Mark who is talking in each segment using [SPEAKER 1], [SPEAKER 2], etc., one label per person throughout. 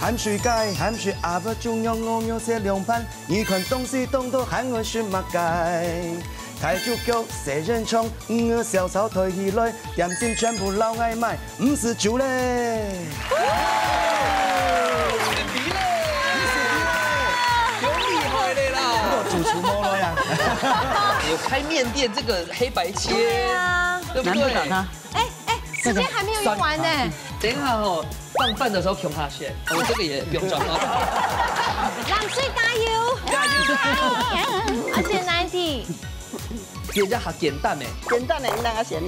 [SPEAKER 1] 含水钙，含水阿不中央我有些凉拌，你看东西东都喊我是乜雞？太足腳蛇人衝，我小手抬起來，點心全部撈嗌賣，唔是酒嘞。主厨摸了呀！
[SPEAKER 2] 有开面店，这个黑白切，对不对？
[SPEAKER 3] 时间还没有用完呢。
[SPEAKER 2] 等一下哦，放饭的时候穷下线，我这个也不用装了。
[SPEAKER 3] 蓝水加油！加油！而且难题，
[SPEAKER 2] 人家还简单呢，
[SPEAKER 4] 简单的那个咸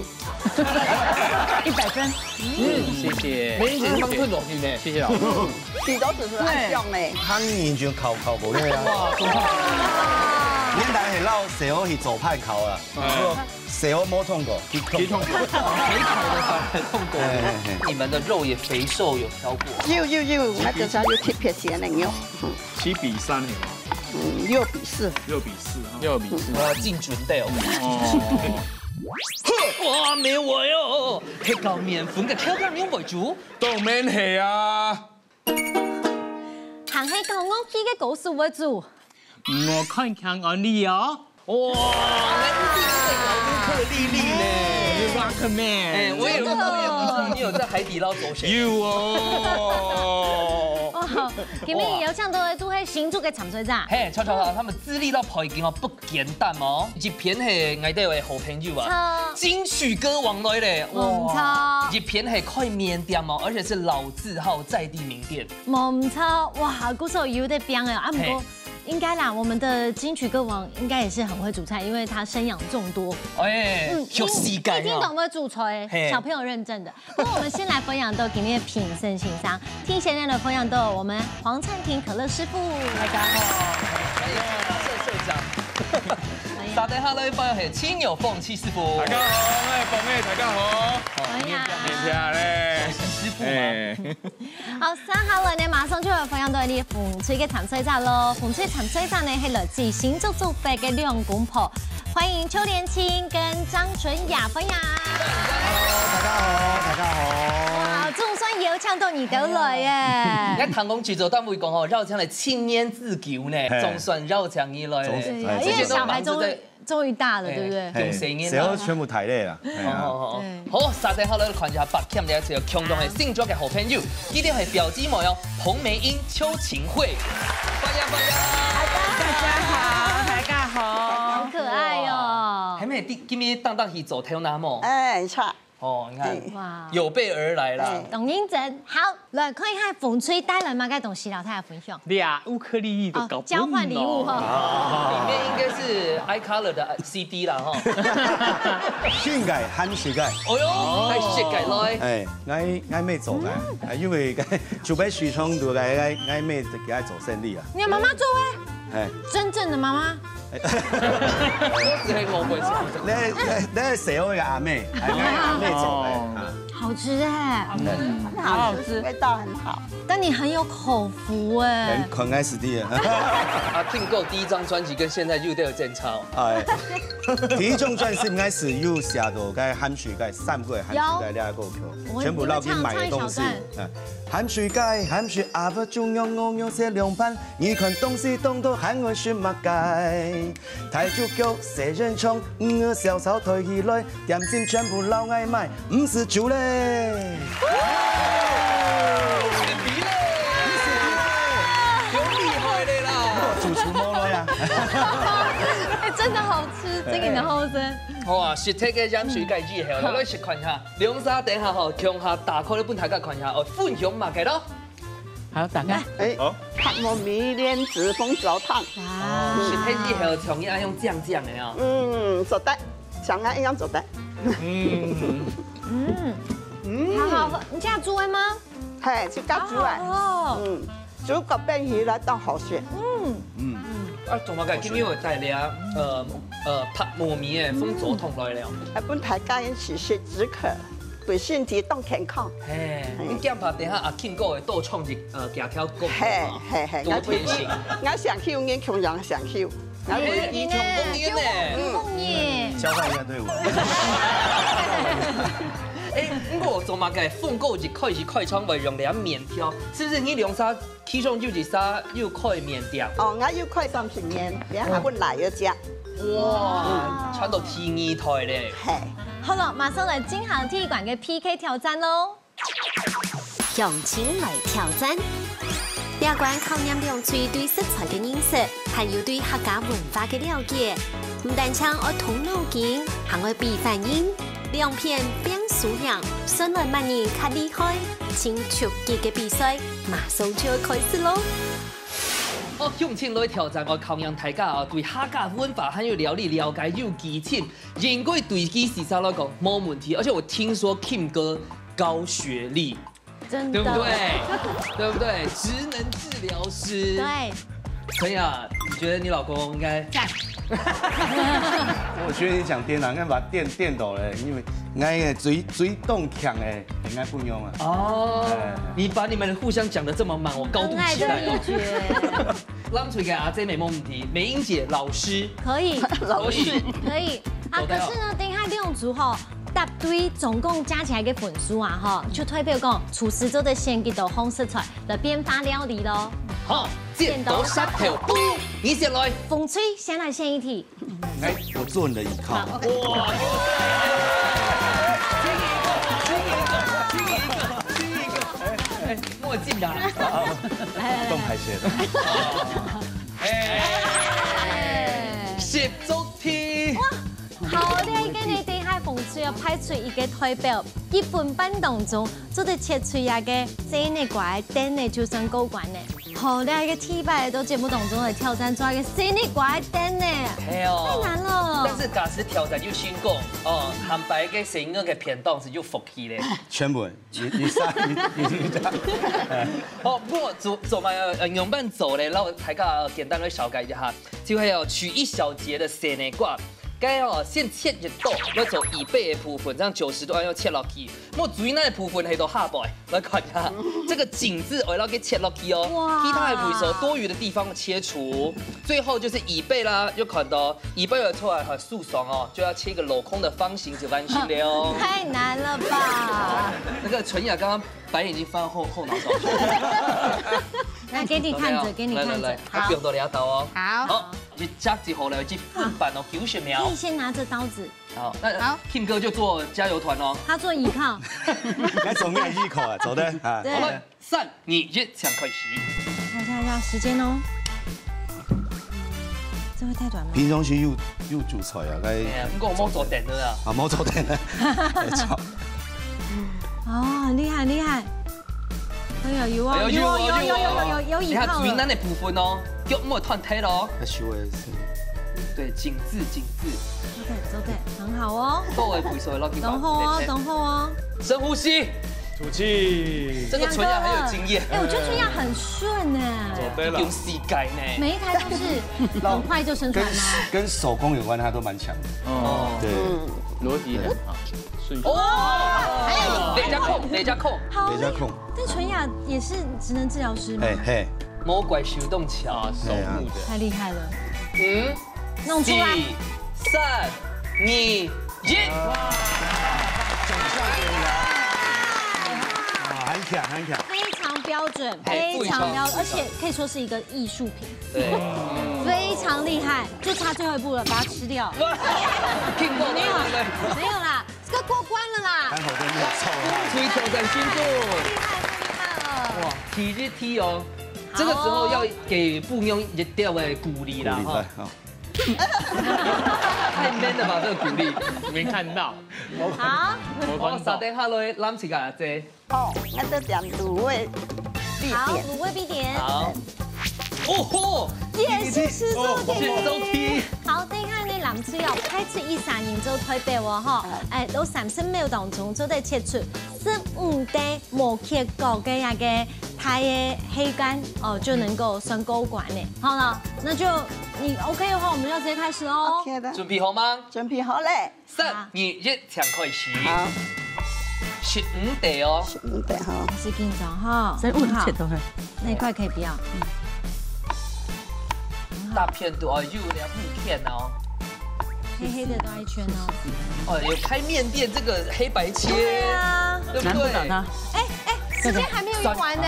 [SPEAKER 3] 100分。
[SPEAKER 5] 谢谢。
[SPEAKER 2] 没人姐放顿落去呢，
[SPEAKER 5] 谢谢老师。
[SPEAKER 4] 地都只是按用嘞。
[SPEAKER 1] 汤完全烤無咧啊！年代係撈蛇可以做派烤啊，蛇我冇痛過，
[SPEAKER 5] 皮痛过，
[SPEAKER 2] 没烤的反而痛过。你们的肉也肥瘦有挑过？
[SPEAKER 4] 有，那个时候有特别咸的肉。
[SPEAKER 5] 7比3係嘛
[SPEAKER 4] 6比4。
[SPEAKER 5] ？6比4，6比4。
[SPEAKER 2] 我要进准备哦。哇，没我哟！黑搞面粉嘅挑干面為主，
[SPEAKER 5] 都免係啊！
[SPEAKER 3] 行喺舊屋企嘅故事為主。
[SPEAKER 5] 我看看我你哦。
[SPEAKER 2] 哇，那一定是有乌克丽丽呢。
[SPEAKER 5] Rockman，
[SPEAKER 2] 哎，我也不知道你有在海底捞走水。
[SPEAKER 5] 有哦。
[SPEAKER 3] 哦，今日有唱到嘅都係新竹嘅潛水站。
[SPEAKER 2] 嘿，悄悄他们资历到跑已经哦不简单哦，一片係外地嘅好朋友啊，金曲歌王來咧，
[SPEAKER 3] 哇，
[SPEAKER 2] 一片係開麵店哦，而且是老字號在地名店。
[SPEAKER 3] 冇錯，哇，嗰時候有得變啊，不過。 应该啦，我们的金曲歌王应该也是很会煮菜，因为他生养众多。
[SPEAKER 2] 哎，有世界
[SPEAKER 3] 一定懂得煮菜，小朋友认证的。不过我们先来分享到今天的品盛欣赏，听现在的分享到我们黄灿婷可乐师傅，大家好，
[SPEAKER 2] 社长。大家好，呢班係親友鳳七師傅。
[SPEAKER 5] 大家好，我係鳳妹，大家好。
[SPEAKER 3] 哎呀，
[SPEAKER 5] 面聽咧，
[SPEAKER 2] 師傅嘛。
[SPEAKER 3] 好，3號來呢，馬上就會分享到你鳳翠嘅鹹水站咯。鳳翠鹹水站呢係來自新竹竹北嘅兩公婆，歡迎邱連青跟張純雅分享。
[SPEAKER 1] 大家好，大家好。
[SPEAKER 3] 哇，仲算有唱到你得來耶！
[SPEAKER 2] 而家唐公舉咗單位講哦，繞牆嚟青年自救呢，總算繞牆以來咧。
[SPEAKER 3] 因為小孩終於大了，對不對？
[SPEAKER 2] 用聲音。
[SPEAKER 1] 蛇我全部睇咧啦。
[SPEAKER 2] 好，沙地好咧，看一下白欠嘅一次強壯係新竹嘅好朋友，呢啲係表姊妹哦，彭美英、邱晴慧。歡迎。
[SPEAKER 5] 大家好。
[SPEAKER 3] 好可愛哦！
[SPEAKER 2] 係咪今日當去做跳那麼？
[SPEAKER 4] 哎，差。
[SPEAKER 2] 哦，你看，
[SPEAKER 3] 哇，
[SPEAKER 2] 有備而來啦。
[SPEAKER 3] 董英珍，好，來看一下鳳翠帶來嘛個東西，老太太分享。
[SPEAKER 5] 倆烏克麗麗都搞
[SPEAKER 3] 交換禮物哈。
[SPEAKER 2] 裡面應該是 iColor 的 CD 啦哈。
[SPEAKER 1] 酸雞、鹹水雞。
[SPEAKER 2] 哦喲，係雪雞來。
[SPEAKER 1] 我咩做嘅？因為就俾樹倉度嘅，我咩就叫佢做生意啊。
[SPEAKER 3] 你媽媽做哎？真正的媽媽。
[SPEAKER 2] 我只係我會做。
[SPEAKER 1] 你係蛇我嘅阿妹，係阿妹做嘅。
[SPEAKER 3] 好吃哎，
[SPEAKER 4] 好吃，味道很好。
[SPEAKER 3] 但你很有口福哎。
[SPEAKER 1] 很愛食啲啊！
[SPEAKER 2] 啊，聽過第一張專輯跟現在又都有爭吵。
[SPEAKER 1] 係，第一張專輯開始又寫到嘅鹹水雞3個鹹水雞2個球，全部撈進買嘅東西。鹹水雞，鹹水阿不中央我有些涼拌，你看東西東都喊我是乜雞？太足腳蛇人衝，我小手抬起來，點心全部撈嗌賣，唔是酒嘞。 主廚摸了呀！
[SPEAKER 3] 哎，真的好吃，這個然後生。
[SPEAKER 2] 哇，實體嘅飲水雞之後，我哋食看下，兩沙頂下吼，強下打開你本大家看下，哦，分享嘛嘅咯。
[SPEAKER 5] 好，大家。
[SPEAKER 4] 哎，ผัดหมี่米蓮子鳳爪湯。
[SPEAKER 3] 哇，
[SPEAKER 2] 實體之後，從一用醬醬嘅啊。
[SPEAKER 4] 做得，像我一樣做得。
[SPEAKER 3] 好好喝，你家煮的嗎？
[SPEAKER 4] 係，就加煮嚟。
[SPEAKER 3] 哦，
[SPEAKER 4] 煮個餅起來都好食。
[SPEAKER 2] 啊，同埋嘅今日會帶嚟啊，拍糯米嘅鳳爪湯來了。
[SPEAKER 4] 一般大家一起食止渴，對身體都健康。
[SPEAKER 2] 嘿，你檢拍等下阿慶哥會多創一夾條歌。
[SPEAKER 4] 係，
[SPEAKER 2] 多天性。
[SPEAKER 4] 我上口應強人上口。
[SPEAKER 2] 我會以從風煙呢。
[SPEAKER 3] 風煙。
[SPEAKER 1] 交換一下隊伍。
[SPEAKER 2] 哎，我做嘛个放购一开始开窗为用两面条，是不是？你用啥？起床就一啥又开面条？
[SPEAKER 4] 哦，我要开30年，然后我来要食。
[SPEAKER 2] 哇，穿到天衣台咧。
[SPEAKER 4] 嘿，
[SPEAKER 3] 好了，马上来金航体育馆嘅 PK 挑战喽！
[SPEAKER 6] 向前来挑战。两关考验两嘴对食材嘅认识，还有对客家文化嘅了解。唔但唱我通脑筋，还会比反应。两片变素养，顺来万人较厉害。请出击嘅比赛马上就要开始喽！
[SPEAKER 2] 我向前来挑战我考验大家啊，对客家文化还有料理了解有基础，应该对其实上来讲没问题。而且我听说 Kim 哥高学历。
[SPEAKER 3] 真的，
[SPEAKER 2] 对不对？对不对？职能治疗师。
[SPEAKER 3] 对。
[SPEAKER 2] 陈雅，你觉得你老公应该？
[SPEAKER 1] 我觉得你讲颠了，应该把颠倒了，因为爱嘴动强诶，应该不用啊。
[SPEAKER 2] 哦。你把你们互相讲得这么满，我高度期待。
[SPEAKER 3] 秘诀。
[SPEAKER 2] 让出给阿 J 没问题，美英姐老师
[SPEAKER 3] 可以，
[SPEAKER 4] 老师
[SPEAKER 3] 可以啊。可是呢，等下利用组吼。 答对总共加起来嘅分数啊，哈，就代表讲厨师做的先几道红食材来变化料理咯。
[SPEAKER 2] 好，剪刀石头布，你先来。
[SPEAKER 3] 风吹，先来先一题。
[SPEAKER 1] 哎，我做你的依靠。哇！
[SPEAKER 2] 亲一个，哎，墨镜啊，
[SPEAKER 1] 动排泄的。
[SPEAKER 2] 哎，十足题。
[SPEAKER 3] 好厉害嘅你哋！ 风吹要派出一个代表，1分半当中做得切出一个真的怪，真的就算过关呢。好厉害嘅题摆到节目当中来挑战做一个真的怪，真的，太难了。
[SPEAKER 2] 但是假使挑战又成功，哦，坦白嘅成个嘅片段是就服气咧。
[SPEAKER 1] 全部，你杀你。
[SPEAKER 2] 哦，不过做埋用板做咧，然后大家简单来小解一下，就系要取一小节的蛇呢瓜。 该哦，先切一刀，要做椅背的部分，这样90度要切落去。我最那部分系到下摆，来看一下这个井字，我要给切落去哦。其他的部分多余的地方切除。最后就是椅背啦，又看到椅背的出来很素爽哦，就要切一个镂空的方形就完成了哦。
[SPEAKER 3] 太难了吧？
[SPEAKER 2] 那个纯雅刚刚白眼已经翻到后脑勺去了。
[SPEAKER 3] 来给你看着，给你看着，
[SPEAKER 2] 好，不用多两刀哦。
[SPEAKER 3] 好。
[SPEAKER 2] 就夹之后呢，去分板哦，90秒。
[SPEAKER 3] 可以先拿着刀子。
[SPEAKER 2] 好，那 Kim 哥就做加油团哦。
[SPEAKER 3] 他做依靠。
[SPEAKER 1] 该走面依靠啊，走的啊。
[SPEAKER 2] 好了，3、2、1，抢开始。
[SPEAKER 3] 看一下时间哦。这会太短吗？
[SPEAKER 1] 平常时又煮菜啊，该。
[SPEAKER 2] 不过我冇做电的啊。
[SPEAKER 1] 啊，冇做电的。
[SPEAKER 3] 哦，很厉害，很厉害。有啊，有依靠。
[SPEAKER 2] 你看最难的部分哦。 脚没团体咯，对，紧致。走的，
[SPEAKER 3] 很好哦。
[SPEAKER 2] 多的步数落去。
[SPEAKER 3] 等候哦，等候哦。
[SPEAKER 2] 深呼吸，
[SPEAKER 5] 吐气。
[SPEAKER 2] 这个纯雅很有经验。
[SPEAKER 3] 哎，我觉得纯雅很顺呢。
[SPEAKER 2] 用膝盖呢。
[SPEAKER 3] 每一台都是很快就生出来吗？
[SPEAKER 1] 跟手工有关，他都蛮强的。哦，对，
[SPEAKER 5] 逻辑很好，顺序。
[SPEAKER 2] 哦，还有累加控。
[SPEAKER 3] 好累加控。但纯雅也是职能治疗师吗？
[SPEAKER 1] 嘿。
[SPEAKER 2] 魔鬼手动桥，
[SPEAKER 5] 手部的
[SPEAKER 3] 太厉害了。
[SPEAKER 2] 弄出来。4、3、2、1。
[SPEAKER 1] 很强。
[SPEAKER 3] 非常标准，非常标准，而且可以说是一个艺术品。
[SPEAKER 2] 对。
[SPEAKER 3] 非常厉害，就差最后一步了，把它吃掉。没有啦，这个过关了啦。
[SPEAKER 1] 还好都没有臭啊。
[SPEAKER 2] 注意挑战迅速。
[SPEAKER 3] 厉害了。
[SPEAKER 2] 哇，体日踢哦。 这个时候要给附庸一定的鼓励啦，哈！太 man 了吧，这个鼓励，
[SPEAKER 5] 没看到。
[SPEAKER 3] 好，
[SPEAKER 2] 我沙丁哈雷揽起个这。
[SPEAKER 4] 哦，那这讲卤味必点。
[SPEAKER 3] 好，卤味必点。
[SPEAKER 2] 好。哦吼！
[SPEAKER 3] 也是吃肉
[SPEAKER 2] 题。
[SPEAKER 3] 好，等下呢，男主要开始以3人做推背喎，嗬，誒，到30秒當中就得切出15滴冇切過嘅那個太嘅黑干，哦，就能夠算過關呢。好了，那就你 OK 的話，我們要直接開始哦。
[SPEAKER 4] OK 的。
[SPEAKER 2] 準備好嗎？
[SPEAKER 4] 準備好嘞。
[SPEAKER 2] 3、2、1，搶開始。
[SPEAKER 4] 好。
[SPEAKER 2] 15滴哦。
[SPEAKER 4] 15滴哈。
[SPEAKER 3] 是緊張哈。15好。那一塊可以不要。
[SPEAKER 2] 大片多哦，有2片哦。
[SPEAKER 3] 黑黑的都爱圈哦。
[SPEAKER 2] 哦，有开面店这个黑白切，
[SPEAKER 3] 对啊，
[SPEAKER 2] 对不对？
[SPEAKER 3] 时间还没有用完呢。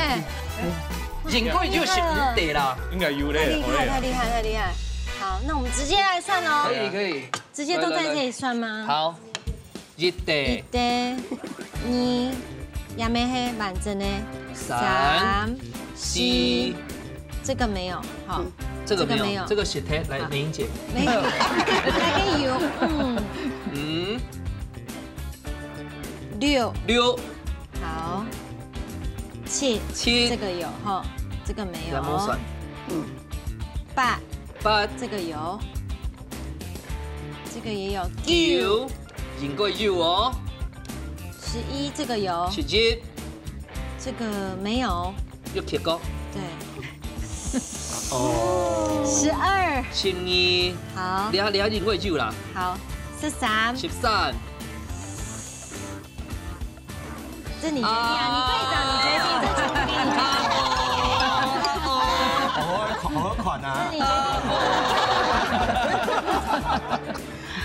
[SPEAKER 2] 赢过就选得啦，
[SPEAKER 5] 应该有嘞。
[SPEAKER 3] 太厉害！好，那我们直接来算哦。
[SPEAKER 2] 可以，
[SPEAKER 3] 直接都在这里算吗？
[SPEAKER 2] 好，一得，
[SPEAKER 3] 你亚美黑满针呢
[SPEAKER 2] 3、4，
[SPEAKER 3] 这个没有，好，
[SPEAKER 2] 这个没有，这个写贴来美英姐，
[SPEAKER 3] 没有，来给你用，6，好，7，这个有哈，这个没有，8，这个有，这个也有
[SPEAKER 2] 9，赢过9哦
[SPEAKER 3] ，11这个有
[SPEAKER 2] ，11，
[SPEAKER 3] 这个没有，
[SPEAKER 2] 又铁高，
[SPEAKER 3] 对，
[SPEAKER 2] 哦
[SPEAKER 3] ，12，
[SPEAKER 2] 青衣，
[SPEAKER 3] 好，
[SPEAKER 2] 你赢过9啦，
[SPEAKER 3] 好，13，这你决定啊，你队长你决定，这全部给你决定。
[SPEAKER 1] 好款啊！
[SPEAKER 3] 这你决定。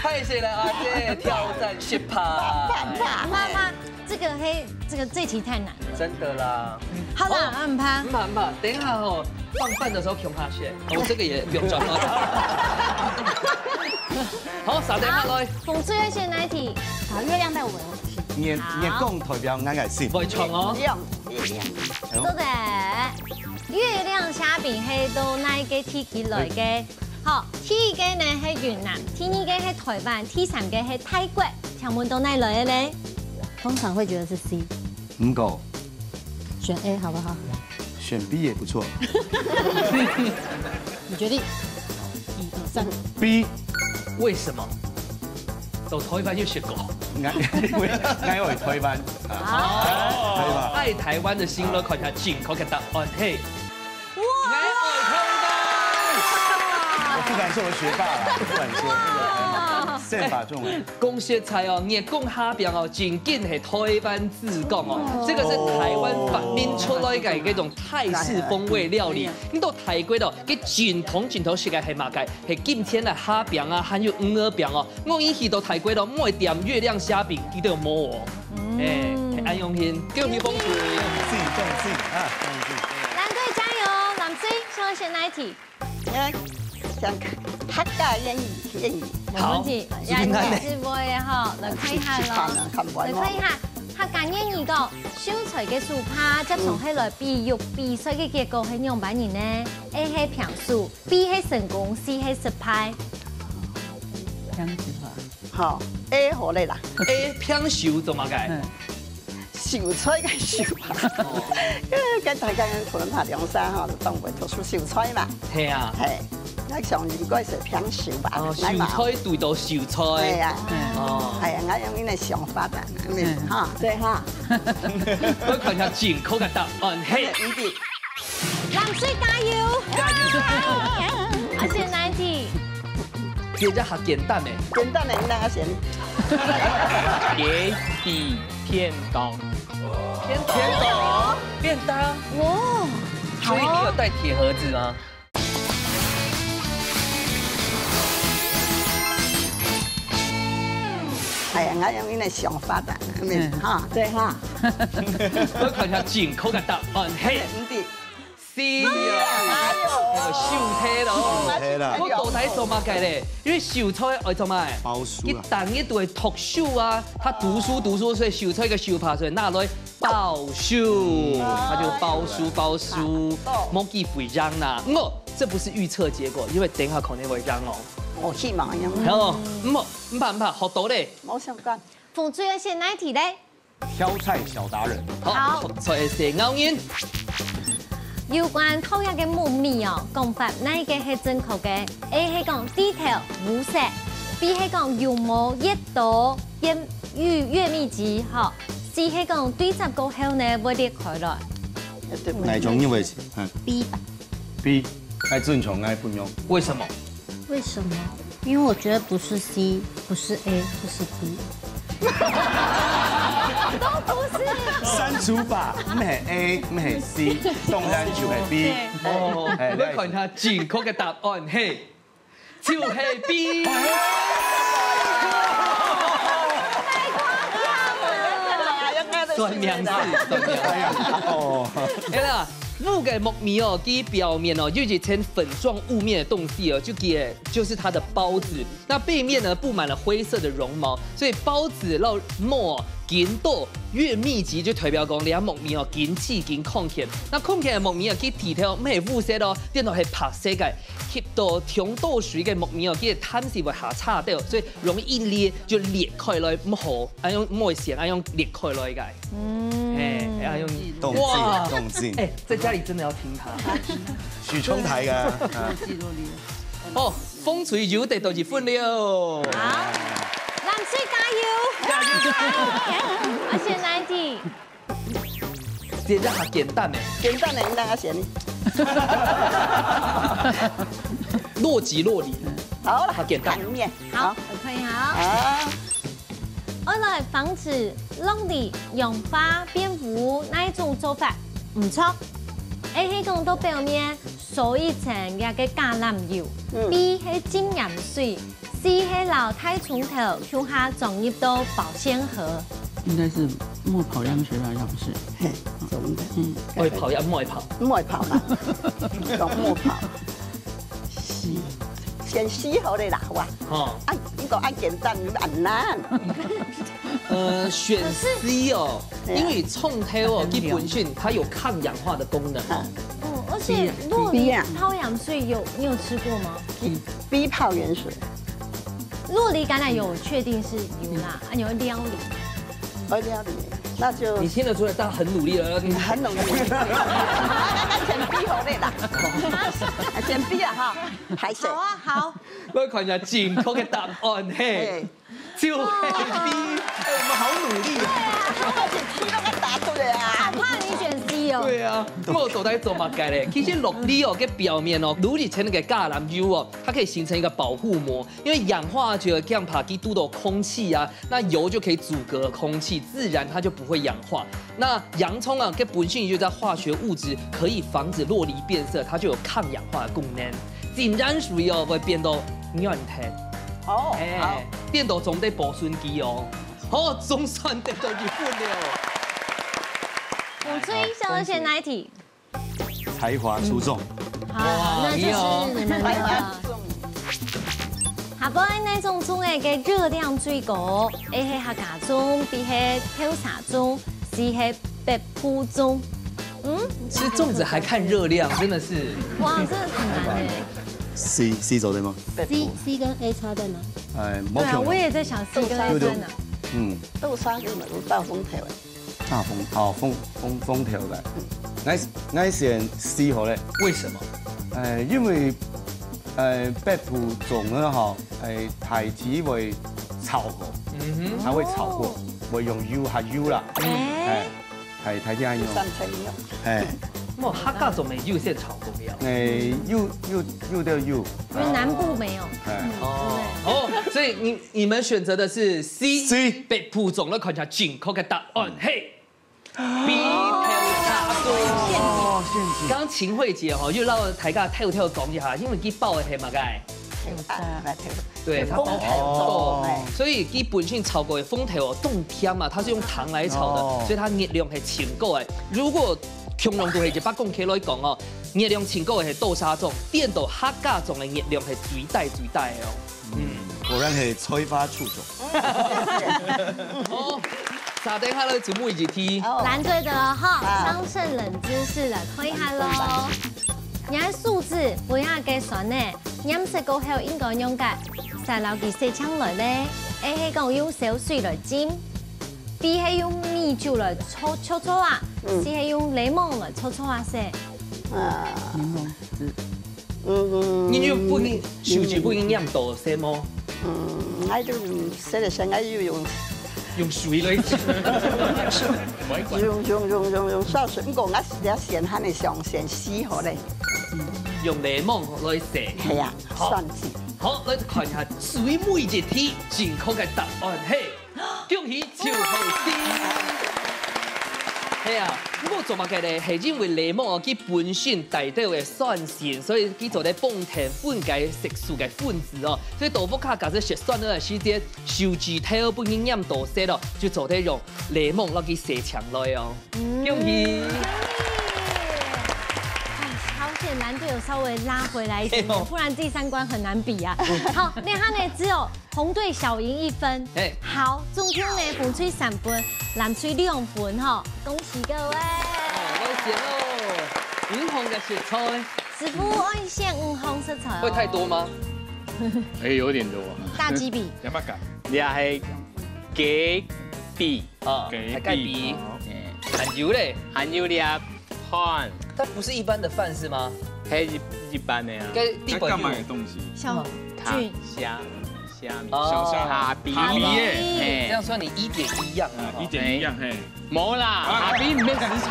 [SPEAKER 2] 太谢了阿姐，挑战10趴。
[SPEAKER 3] 妈，这个这题太难了。
[SPEAKER 2] 真的啦。
[SPEAKER 3] 好啦，很怕。
[SPEAKER 2] 很怕，等一下哦，放饭的时候穷下去。我这个也不用装了。好，啥等下来？
[SPEAKER 3] 风水要选哪一题？好，月亮带我们。
[SPEAKER 1] 你讲代表俺个信。
[SPEAKER 2] 不会唱哦。
[SPEAKER 3] 都的。月亮虾饼係到哪個天氣來嘅？好，第一個呢係越南，第二個係台灣，第三個係泰國。請問到哪來嘅呢？通常會覺得是 C。
[SPEAKER 1] 唔夠，
[SPEAKER 3] 選 A 好不好？
[SPEAKER 1] 選 B 也不錯。
[SPEAKER 3] 你決定。1、2、3。
[SPEAKER 1] B。
[SPEAKER 2] 為什麼？走台灣又選過。
[SPEAKER 1] 我會台灣。
[SPEAKER 2] 好，愛台灣的心都看下正確嘅答案係。愛台灣。
[SPEAKER 1] 我不敢說我學霸了，不敢說憲法中文。
[SPEAKER 2] 講食材哦，你講蝦餅哦，真緊係台灣自講哦，這個是台灣發明出來嘅嗰種泰式風味料理。你到泰國咯，佢傳統食嘅係乜嘅？係今天嘅蝦餅啊，還有魚兒餅哦。我以前到泰國咯，每店月亮蝦餅佢都有摸哦。係安用心，恭喜豐富，
[SPEAKER 1] 重視啊！
[SPEAKER 3] 藍隊加油，藍水想要選哪一題？
[SPEAKER 4] 想客家諺語。
[SPEAKER 3] 冇問題，人哋直播嘅嗬，嚟看下咯。嚟看下客家諺語個燒菜嘅素趴，接從起來比肉比賽嘅結果係樣板人呢 ？A 係平數 ，B 係成功 ，C 係失敗。
[SPEAKER 4] 好 ，A 好你啦。
[SPEAKER 2] A 偏熟做乜嘅？
[SPEAKER 4] 燒菜嘅燒吧，跟大家可能下2、3嚇，就當為讀書燒菜嘛。
[SPEAKER 2] 係啊。
[SPEAKER 4] 係，我上應該是偏燒吧。
[SPEAKER 2] 燒菜對到燒菜。
[SPEAKER 4] 係啊。
[SPEAKER 2] 哦。
[SPEAKER 4] 係啊，我用呢個想法啊，嚇，對嚇。
[SPEAKER 2] 我看下正確嘅答案係。
[SPEAKER 3] 藍水加油！加油！我選哪一題？
[SPEAKER 2] 這只係簡單嘅。
[SPEAKER 4] 簡單嘅，你兩個選。
[SPEAKER 5] A、B 偏當。
[SPEAKER 2] 便當。
[SPEAKER 3] 哇！
[SPEAKER 2] 所以你有帶鐵盒子嗎？
[SPEAKER 4] 係啊，我用呢個想法啊，嚇，對嚇。
[SPEAKER 2] 我看下正確嘅答案係。C 啊，那個燒菜咯，我到底做乜嘅咧？因為燒菜愛做乜？
[SPEAKER 1] 包書
[SPEAKER 2] 一等一對讀書啊，他讀書，所以燒菜嘅燒怕，所以拿來包書，他就包書，冇記會讓啦。這不是預測結果，因為等下可能會讓哦。
[SPEAKER 4] 我希望咁。
[SPEAKER 2] 好，唔怕，學到咧。
[SPEAKER 4] 冇相干。
[SPEAKER 3] 馮主要選哪一題咧？
[SPEAKER 1] 挑菜小達人。
[SPEAKER 3] 好，
[SPEAKER 2] 菜色咬煙。
[SPEAKER 3] 有關烤鴨嘅木味哦，講法哪一個係正確嘅 ？A 係講低頭無色 ，B 係講油膜越多越密集，嗬 ，C 係講對雜過後呢會裂開來。
[SPEAKER 1] 哪種因為是
[SPEAKER 3] ？B 吧。
[SPEAKER 1] B，愛正常愛不用。
[SPEAKER 2] 為什麼？
[SPEAKER 3] 為什麼？因為我覺得不是 C， 不是 A， 就是 B。都不是。
[SPEAKER 1] 刪除法，唔係 A， 唔係 C， 當然就係 B。
[SPEAKER 2] 哦，我看下正確嘅答案係，就係 B。算命字，哦，对啦。木嘅木米哦，其表面哦有一层粉状雾面的东西哦，就是它的孢子。那背面呢布满了灰色的绒毛，所以孢子绕膜紧度越密集，就代表讲你木米哦紧刺紧抗甜。那抗甜的木米啊，佢提条咩肤色咯，电脑系白色嘅，吸到强度水嘅木米哦，佢碳是会下差掉，所以容易一裂就裂开来，唔好，用唔会成，用裂开来嘅。哎，用
[SPEAKER 1] 动静，
[SPEAKER 2] 哎，在家里真的要听他。
[SPEAKER 1] 许冲台噶。
[SPEAKER 2] 哦，风吹油得到2分了。
[SPEAKER 3] 好，蓝水加油！而且90，
[SPEAKER 2] 这只还简单的，
[SPEAKER 4] 简单的应当要选。
[SPEAKER 2] 若即若离。
[SPEAKER 4] 好了，
[SPEAKER 2] 好简单。
[SPEAKER 4] 面
[SPEAKER 3] 好，可以好。
[SPEAKER 4] 好。
[SPEAKER 3] 我来防止落里氧化蝙蝠那一种做法唔错。A 係講到表面掃一層嘅橄欖油，B 係浸鹽水，C 係撈太重頭向下撞入到保鮮盒。
[SPEAKER 7] 应该是墨跑样学吧，要不是？
[SPEAKER 4] 嘿，真的。
[SPEAKER 2] 会跑呀，唔会跑。
[SPEAKER 4] 唔会跑啦，用木跑。先洗好的啦，好吧？
[SPEAKER 2] 哦，
[SPEAKER 4] 你讲按简单，你按难。
[SPEAKER 2] 选 C 哦，因为冲头哦，基本上它有抗氧化的功能。
[SPEAKER 3] 而且洛梨泡羊水你有吃过吗
[SPEAKER 4] ？B 泡盐水。
[SPEAKER 3] 洛梨橄榄油确定是油啦，有料理。
[SPEAKER 4] 料理，那就
[SPEAKER 2] 你听得出来，他很努力了，
[SPEAKER 4] 很努力。那先 B 好的啦，先 B 啊哈，还是。
[SPEAKER 3] 好啊，好。
[SPEAKER 2] 我看一下正确的答案嘿，就係 B。我們好努力啊！
[SPEAKER 4] 我是 C 都答出來啊！
[SPEAKER 3] 好怕你選 C 哦。
[SPEAKER 2] 對啊，我到底做乜嘅咧？其實洛梨哦嘅表面哦，如以前那個橄欖油哦，它可以形成一個保護膜，因為氧化就這樣怕它堵到空氣啊，那油就可以阻隔空氣，自然它就不會氧化。那洋蔥啊，嘅本身就在化學物質可以防止洛梨變色，它就有抗氧化的功能。浸染水哦會變到軟體。
[SPEAKER 4] 哦，
[SPEAKER 2] 好，電到總得保鮮機哦。好，總算得到2分了。
[SPEAKER 3] 我最印象的是哪一題？
[SPEAKER 1] 才華出眾。
[SPEAKER 3] 好，那就是你們的。下擺那種粽嘅熱量最高 ，A 係客家粽 ，B 係挑茶粽 ，C 係白鋪粽。
[SPEAKER 2] 吃粽子還看熱量，真的是。
[SPEAKER 3] 哇，真的很難誒。
[SPEAKER 1] C 做對嗎
[SPEAKER 3] ？C 跟 A 差在哪？
[SPEAKER 1] 對
[SPEAKER 3] 啊，我也在想 C 跟 A 在哪。
[SPEAKER 4] 豆沙叫咪到風頭嘅。
[SPEAKER 1] 大風頭嘅。我選 C 好咧。
[SPEAKER 2] 為什麼？
[SPEAKER 1] 因為白鋪粽咧嗬，太子會炒過，它會炒過，會用油下油啦。係太子係用。
[SPEAKER 4] 三層油。
[SPEAKER 2] 我客家粽沒油先炒過嘅。
[SPEAKER 1] 油的油。
[SPEAKER 3] 因為南部沒有。
[SPEAKER 2] 哦，所以你們選擇的是 C 白鋪粽咧，看起來正確嘅答案係 B 挑茶粽。剛剛秦慧姐哦，又繞大家跳講一下，因為佢包的係乜嘅？對，它包很多，所以基本上炒過的風頭哦，凍甜嘛，它是用糖來炒的，所以它熱量係超高嘅。如果強濃度係100公克來講哦，熱量超高嘅係豆沙粽，電到客家粽嘅熱量係最大嘅哦。
[SPEAKER 1] 果然係催發出種。
[SPEAKER 2] 好，沙丁下來就每一題。
[SPEAKER 3] 藍隊的哈，上剩冷知識了，可以看咯。你喺數字不要計算呢，飲食過後應該用嘅細撈佢細槍來咧 ，A 係講用小水來煎 ，B 係用米酒來搓啊 ，C 係用檸檬來搓啊些。
[SPEAKER 2] 你就不應手指不應飲多些麼？
[SPEAKER 4] 我就寫嚟寫，我要
[SPEAKER 2] 用水來煎。
[SPEAKER 4] 用少水，不過我有先喊你上先洗好咧。
[SPEAKER 2] 用檸檬來寫。
[SPEAKER 4] 係啊，算字。
[SPEAKER 2] 好，來看一下水每一題正確嘅答案係，恭喜趙浩思。系啊，我做乜嘅咧？係因為檸檬佢本身帶到嘅酸性，所以佢做啲幫甜分解色素嘅分子哦。所以豆腐卡假設食酸嘅時間，受住體不營養多些咯，就做啲用檸檬落去洗牆內哦。恭喜！
[SPEAKER 3] 好险，难度有稍微拉回来一点点，不然第三关很难比啊。好，那他呢只有红队小赢1分。好，中秋呢红吹3分，蓝吹2分哈，恭喜各位！
[SPEAKER 2] 恭喜哦！银红嘅食材，
[SPEAKER 3] 师傅爱献5红色彩哦。
[SPEAKER 2] 會太多嗎？
[SPEAKER 5] 有點多。
[SPEAKER 3] 大幾比？
[SPEAKER 8] 有乜㗎？
[SPEAKER 5] 你係幾比？
[SPEAKER 2] 啊，係蓋比。含油嘞，
[SPEAKER 5] 含油粒飯。
[SPEAKER 2] 它不是一般的飯是嗎？
[SPEAKER 5] 係一般的啊。
[SPEAKER 2] 在
[SPEAKER 8] 幹嘛的東西？
[SPEAKER 3] 小菌。
[SPEAKER 5] 蝦米。
[SPEAKER 8] 小
[SPEAKER 5] 蝦比
[SPEAKER 2] 這樣算你1.1樣啊
[SPEAKER 8] ？1.1樣嘿。
[SPEAKER 5] 冇啦，蝦比唔係食材。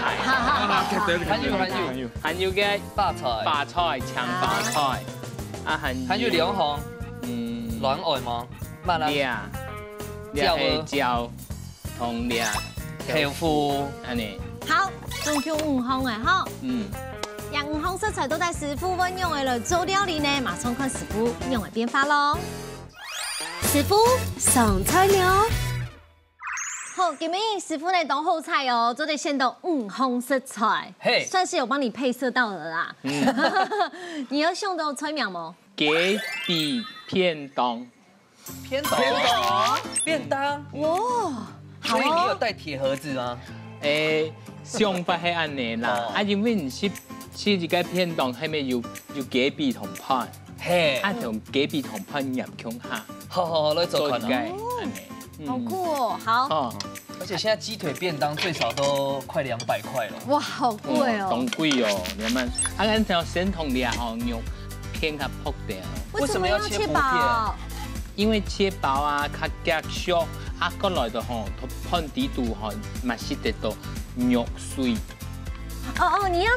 [SPEAKER 5] 含油嘅
[SPEAKER 2] 白菜，
[SPEAKER 5] 長白菜。啊
[SPEAKER 2] 含油兩行。卵外嗎？乜啦？
[SPEAKER 5] 椒同料。
[SPEAKER 2] 豆腐。
[SPEAKER 5] 安尼。
[SPEAKER 3] 好，中秋5红哎哈。让5红色彩都在师傅温用的了，做料理呢，马上看师傅用的变化咯。
[SPEAKER 6] 师傅上菜了。
[SPEAKER 3] 好，今日师傅呢当后菜哦，做的先到5红色彩，
[SPEAKER 2] 嘿，
[SPEAKER 3] 算是有帮你配色到了啦。你要用到催苗吗？
[SPEAKER 5] 给比便当。
[SPEAKER 2] 便当。
[SPEAKER 3] 哇，
[SPEAKER 2] 所以你有带铁盒子吗？
[SPEAKER 5] 想法係安尼啦，因為唔是一個便當，係咪要雞髀同飯？
[SPEAKER 2] 嘿，
[SPEAKER 5] 同雞髀同飯入鄉下。
[SPEAKER 2] 好，來做
[SPEAKER 5] 安尼。
[SPEAKER 3] 好酷哦，好。
[SPEAKER 2] 而且現在雞腿便當最少都快200塊了。
[SPEAKER 3] 哇，好貴哦。
[SPEAKER 5] 當貴哦，你們按照先同你啊，用片較薄啲。
[SPEAKER 3] 為什麼要切薄？
[SPEAKER 5] 因為切薄啊，較夾熟，過來就吼，湯底度吼，咪食得到。肉碎
[SPEAKER 3] 哦，你要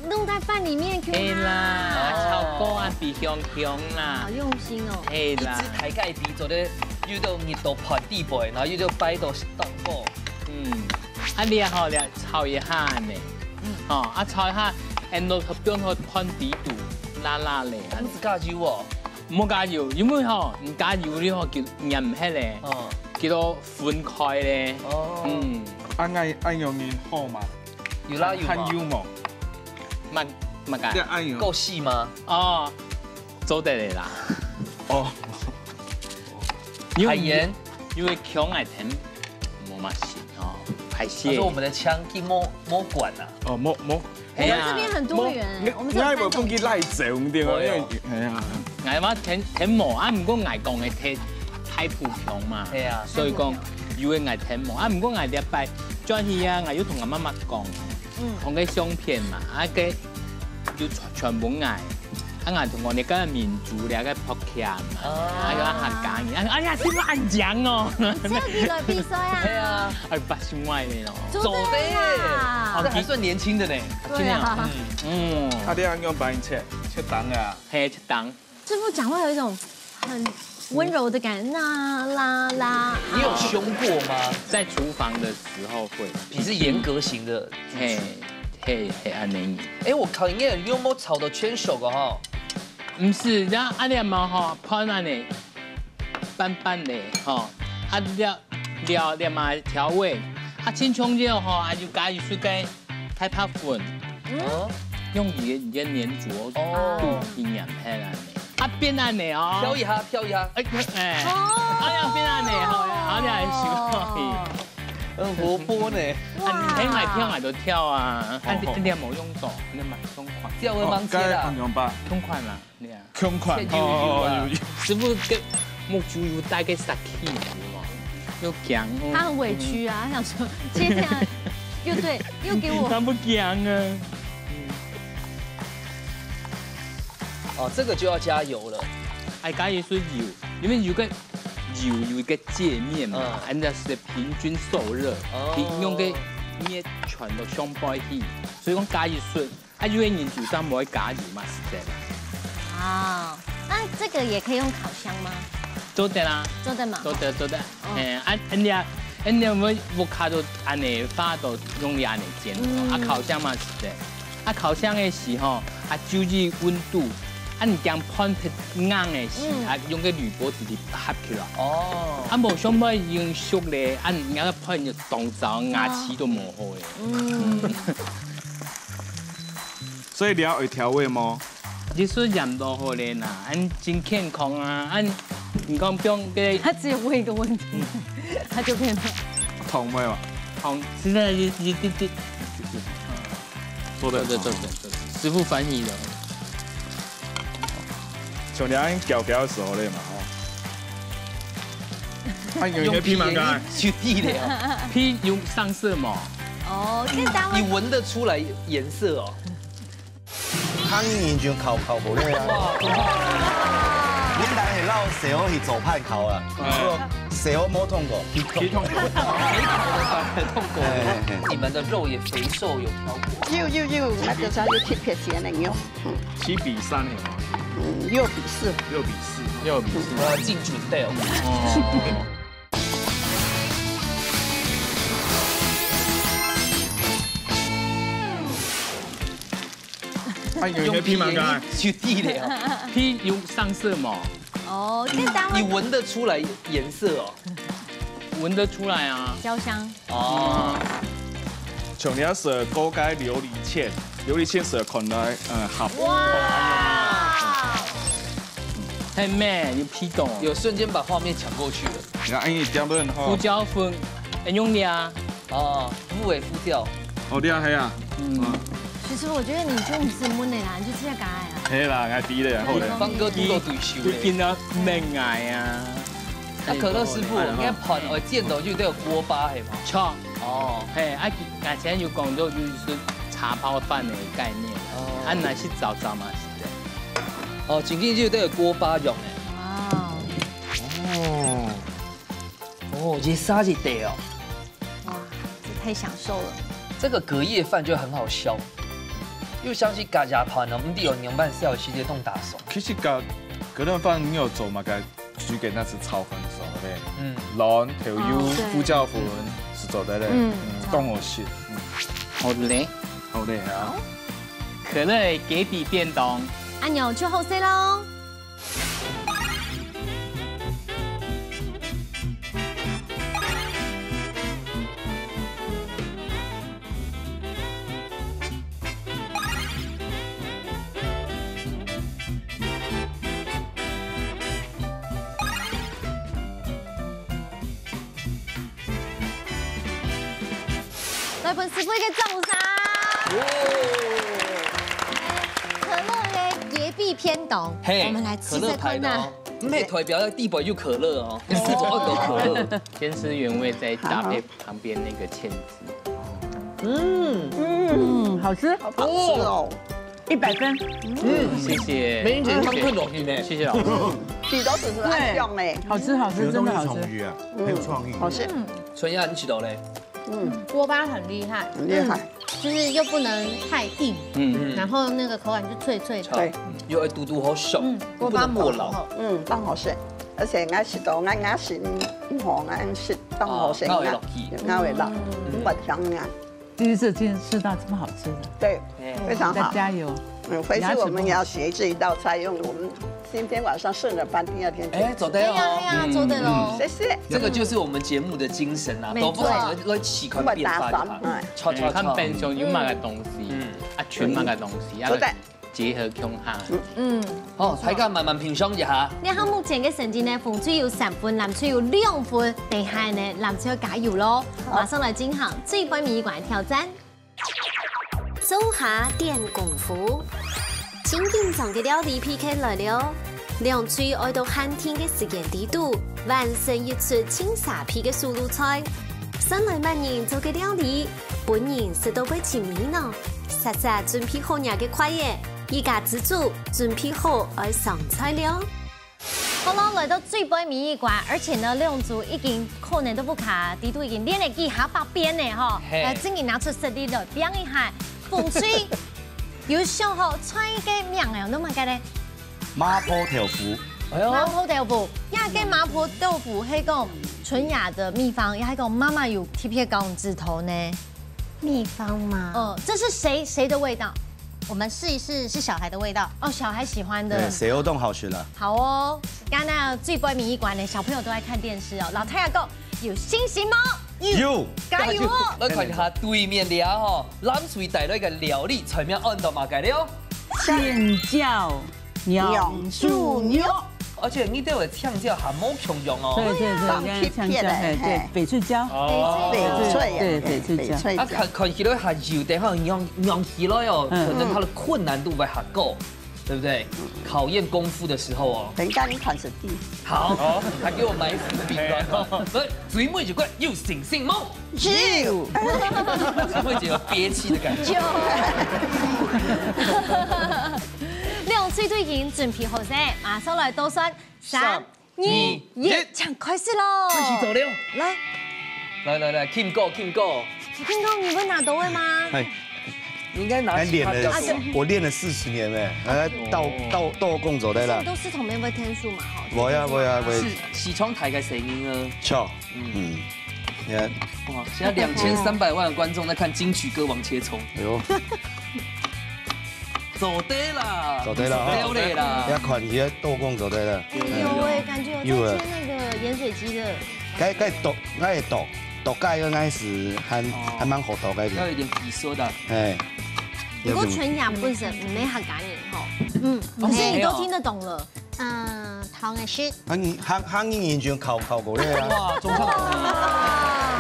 [SPEAKER 3] 弄在飯裡面 Q
[SPEAKER 5] 係啦，炒糕啊，比香香啦，
[SPEAKER 3] 好用心哦。
[SPEAKER 5] 係啦，
[SPEAKER 2] 一隻台雞髀做咧，要到熱到盤底背，然後要到擺到當鍋。
[SPEAKER 5] 你啊好，你炒一下呢，炒一下，到變去盤底度辣辣咧。
[SPEAKER 2] 唔是加油哦？
[SPEAKER 5] 冇加油，因為唔加油呢叫韌起咧，叫做分開咧。
[SPEAKER 8] 按用面好嘛？
[SPEAKER 2] 有啦有
[SPEAKER 8] 含油嘛？
[SPEAKER 5] 乜解？
[SPEAKER 8] 即係按油
[SPEAKER 2] 夠細嗎？
[SPEAKER 5] 哦，做得嚟啦。
[SPEAKER 8] 哦。
[SPEAKER 2] 海鹽，
[SPEAKER 5] 因為強愛甜冇乜事哦，排泄。
[SPEAKER 2] 說我們的槍去摸管啊。
[SPEAKER 8] 哦，摸。
[SPEAKER 3] 我們這邊很多元，我們這邊
[SPEAKER 8] 冇風機拉正啲啊，因為係啊。
[SPEAKER 5] 嗌話甜磨啊，唔過嗌講嘅太普強嘛。係啊，所以講。要嗌甜磨啊！唔過嗌啲擺轉去啊，嗌要同阿媽媽講，同佢相片嘛，佢要全部嗌，嗌同我哋嗰個民族嚟嘅撲劇嘛，個客家人，哎呀，點爛講哦！
[SPEAKER 3] 這個比來比賽啊！
[SPEAKER 2] 係啊，
[SPEAKER 5] 八千萬嘅咯，
[SPEAKER 2] 走的，這還算年輕的呢。
[SPEAKER 3] 對啊，
[SPEAKER 8] 他哋用白切檔啊，
[SPEAKER 5] 係切檔。
[SPEAKER 3] 師傅講話有一種很溫柔的感覺，啦。
[SPEAKER 2] 你有兇過嗎？
[SPEAKER 5] 在廚房的時候會。
[SPEAKER 2] 你是嚴格型的。
[SPEAKER 5] 嘿，安尼。
[SPEAKER 2] 我靠，你有冇炒到全熟個哈？
[SPEAKER 5] 唔是，然後你嘛吼，盤安尼斑斑的吼，料嘛調味，青蔥料吼，就加入水雞太拍粉，用嘢黏住度營養係啦。變安尼哦，
[SPEAKER 2] 飄一下，
[SPEAKER 5] 哎呀變安尼吼，好啲係小
[SPEAKER 2] 很活潑呢。
[SPEAKER 5] 你愛跳愛就跳啊，你冇用到，你咪痛快。
[SPEAKER 2] 叫我忙切啦，
[SPEAKER 5] 痛快啦，你啊。
[SPEAKER 8] 痛快。
[SPEAKER 5] 師傅嘅木豬油大概10 kg 嘛，又強哦。
[SPEAKER 3] 他很委屈啊，他想說切這樣又對又給我。
[SPEAKER 5] 他不強啊。
[SPEAKER 2] 哦，這個就要加油了。
[SPEAKER 5] 加油是油，因為有一個界面嘛，人家是平均受熱，用個面全都上擺起，所以講加油水，因為人煮上冇加油嘛，是的。
[SPEAKER 3] 啊，那這個也可以用烤箱嗎？
[SPEAKER 5] 做得啦，
[SPEAKER 3] 做得嘛。
[SPEAKER 5] 做得。你有冇木卡都安尼发都用力安尼煎，烤箱嘛是的，烤箱的时候注意温度，你将pan皮硬的时，用个铝箔直接合起来。哦，无想要用熟咧，你那个pan就冻糟，牙齿都磨好的。
[SPEAKER 8] 所以你要会调味吗？
[SPEAKER 5] 你说盐多好咧呐，真健康啊，你讲不用给。
[SPEAKER 3] 他只有问一个问题，他就变成
[SPEAKER 8] 痛没有？
[SPEAKER 5] 痛，现在一
[SPEAKER 8] 做的，
[SPEAKER 5] 师傅翻译的。
[SPEAKER 8] 像你安搅的时候咧嘛吼。用个皮嘛干，
[SPEAKER 2] 去地的，
[SPEAKER 5] 皮用上色嘛。
[SPEAKER 3] 哦，这单位
[SPEAKER 2] 你闻得出来颜色哦。
[SPEAKER 1] 汤圆就烤无咧啊！你但是老蛇好去做派烤啊，蛇好冇痛过，
[SPEAKER 2] 没烤的反而痛过。你们的肉也肥瘦有挑过？
[SPEAKER 4] 有，那个啥有切片些那个
[SPEAKER 8] 7比3的嘛。
[SPEAKER 4] 6比4。
[SPEAKER 5] 6比4。
[SPEAKER 2] 进准备哦。
[SPEAKER 8] 用个皮嘛干，
[SPEAKER 2] 去地的，
[SPEAKER 5] 皮用上色嘛。
[SPEAKER 3] 哦，这单位
[SPEAKER 2] 你闻得出来颜色哦？
[SPEAKER 5] 闻得出来啊。
[SPEAKER 3] 焦香。
[SPEAKER 2] 哦。
[SPEAKER 8] 像你是高阶琉璃芡，琉璃芡是看来合。
[SPEAKER 3] 哇！
[SPEAKER 5] 太美，有皮冻，
[SPEAKER 2] 有瞬间把画面抢过去了。
[SPEAKER 8] 你看，一点不好。
[SPEAKER 5] 胡椒粉，用的啊。
[SPEAKER 2] 哦，复尾复调。
[SPEAKER 8] 哦，你啊系啊。
[SPEAKER 3] 其实我觉得你就唔是闷的啦，你就这样改啊。
[SPEAKER 8] 系啦，爱低的，好嘞。
[SPEAKER 2] 方哥都够对手
[SPEAKER 5] 嘞。见到咩爱啊？
[SPEAKER 2] 那可乐师傅，应该盘我见到就都有锅巴系嘛？
[SPEAKER 5] 错。
[SPEAKER 2] 哦，
[SPEAKER 5] 嘿，而且有讲到就是茶泡饭的概念。哦。那是早嘛是的。
[SPEAKER 2] 哦，前进就都有锅巴用诶。哇。哦，这沙子得哦。
[SPEAKER 3] 哇，这太享受了。
[SPEAKER 2] 这个隔夜饭就很好消。又想起家家盘呢，我们有凉拌小系列冻打手。
[SPEAKER 8] 其实隔顿饭你有做嘛？该煮给那是炒粉熟的，卵、调油、胡椒粉是做的嘞，冻好吃。
[SPEAKER 5] 好嘞，
[SPEAKER 8] 好嘞啊！
[SPEAKER 5] 可乐的隔壁便当，
[SPEAKER 3] 按钮就好些喽。来，本师傅一个掌声。可乐的椰碧偏冻，我们来吃这款呐。
[SPEAKER 2] 妹代表在地板有可乐哦，师傅二斗可乐，
[SPEAKER 5] 先吃原味，再搭配旁边那个芡
[SPEAKER 7] 汁。好吃，
[SPEAKER 4] 好吃哦
[SPEAKER 7] ，100分。
[SPEAKER 5] 谢谢。
[SPEAKER 2] 美人姐汤更容易呢，
[SPEAKER 5] 谢谢老师。
[SPEAKER 4] 许多只是爱用嘞，
[SPEAKER 7] 好吃，真的好吃，
[SPEAKER 1] 很有创意，
[SPEAKER 4] 好吃。
[SPEAKER 2] 纯亚，你吃到嘞？
[SPEAKER 3] 锅巴很厉害，就是又不能太硬，然后那个口感就脆脆的，
[SPEAKER 4] 对，
[SPEAKER 2] 又会嘟嘟好熟，
[SPEAKER 3] 锅巴
[SPEAKER 2] 过老，
[SPEAKER 4] 当好食，而且俺食到俺是好俺食当好食，俺会老，不香呀。
[SPEAKER 7] 第一次吃到这么好吃的，
[SPEAKER 4] 对，非常好，
[SPEAKER 7] 加油。
[SPEAKER 4] 回去我们也要学这一道菜，用我们今天晚上剩的饭，第二天
[SPEAKER 2] 哎，走的哦，
[SPEAKER 3] 哎呀，走的喽，
[SPEAKER 4] 谢谢。
[SPEAKER 2] 这个就是我们节目的精神啊，都不好来起款变化的，
[SPEAKER 5] 超看本上有嘛个东西，全嘛个东西，啊，结合共下。
[SPEAKER 2] 哦，大家慢慢品尝一下。
[SPEAKER 3] 你看目前嘅成绩呢，风吹有3分，南吹有2分，地下呢南吹要加油咯。马上来进行最关迷馆挑战。
[SPEAKER 6] 做下练功夫，真紧张嘅料理 PK 来了。两嘴爱到寒天嘅时间地度，完成一出清沙皮嘅速卤菜。上来万人做嘅料理，本人食到被前面呢。实实准备好嘢嘅快嘢，依家自主准备好爱上菜了。
[SPEAKER 3] 好了，来到最杯迷馆，而且呢，两组已经可能都不卡，地都已经练了几下百遍呢哈。真嘅拿出实力来表一下。风水有想好菜嘅名啊，那么嘅咧？
[SPEAKER 1] 麻婆豆腐。
[SPEAKER 3] 麻婆豆腐，呀，嘅麻婆豆腐係講纯雅的秘方，也还有妈妈有贴片高指头呢。
[SPEAKER 9] 秘方吗？
[SPEAKER 3] 这是谁的味道？
[SPEAKER 9] 我们试一试，是小孩的味道
[SPEAKER 3] 哦，小孩喜欢的。
[SPEAKER 1] 谁活动好学了？
[SPEAKER 3] 好哦，刚刚最不会民意馆的小朋友都爱看电视哦。老太太讲有信心吗？
[SPEAKER 1] 有，
[SPEAKER 3] 加油哦！
[SPEAKER 2] 来看下对面俩吼，蓝水带来个料理，前面按到嘛改了。
[SPEAKER 7] 尖叫
[SPEAKER 4] 杨树牛，
[SPEAKER 2] 而且你都有呛叫还冇强用哦。
[SPEAKER 7] 对对对，
[SPEAKER 4] 放
[SPEAKER 7] 像
[SPEAKER 4] 片片的，
[SPEAKER 7] 对，翡翠椒，
[SPEAKER 4] 翡翠，
[SPEAKER 7] 对翡翠椒。
[SPEAKER 2] 啊，看起来还有的哈，用起来哦，可能它的困难度会还够，对不对？考验功夫的时候哦。
[SPEAKER 4] 等下你看实地。
[SPEAKER 2] 好，还给我埋伏笔了。来，最美就怪又醒醒梦。
[SPEAKER 4] 有。
[SPEAKER 2] 只会觉得憋气的感觉。
[SPEAKER 3] 用脆脆型准皮好些，马上来倒算3、2、1，抢开始喽！
[SPEAKER 2] 开始走了。来，Kim Go，Kim Go。Kim
[SPEAKER 3] Go，你会拿到位吗？
[SPEAKER 2] 你应该拿。
[SPEAKER 1] 我练了40年嘞，倒共走的啦。
[SPEAKER 3] 都是同面会天数嘛，好。
[SPEAKER 1] 我呀。
[SPEAKER 2] 是窗台嘅声音啊。
[SPEAKER 1] 巧，你看，
[SPEAKER 2] 哇，现在2300万的观众在看金曲歌王切葱。哎呦。走对啦，
[SPEAKER 1] 走对了哈，
[SPEAKER 2] 溜嘞啦，
[SPEAKER 1] 要看伊个倒共走对了。
[SPEAKER 3] 有哎，感觉有在接那个盐水鸡的。
[SPEAKER 1] 该倒盖应该是还蛮好倒盖的。
[SPEAKER 2] 要有点皮说的。
[SPEAKER 1] 哎。
[SPEAKER 3] 不过纯雅本身没很感应吼，可是你都听得懂了。
[SPEAKER 9] 唐嘅是。
[SPEAKER 1] 汉英就考过咧啊。
[SPEAKER 2] 哇，中考。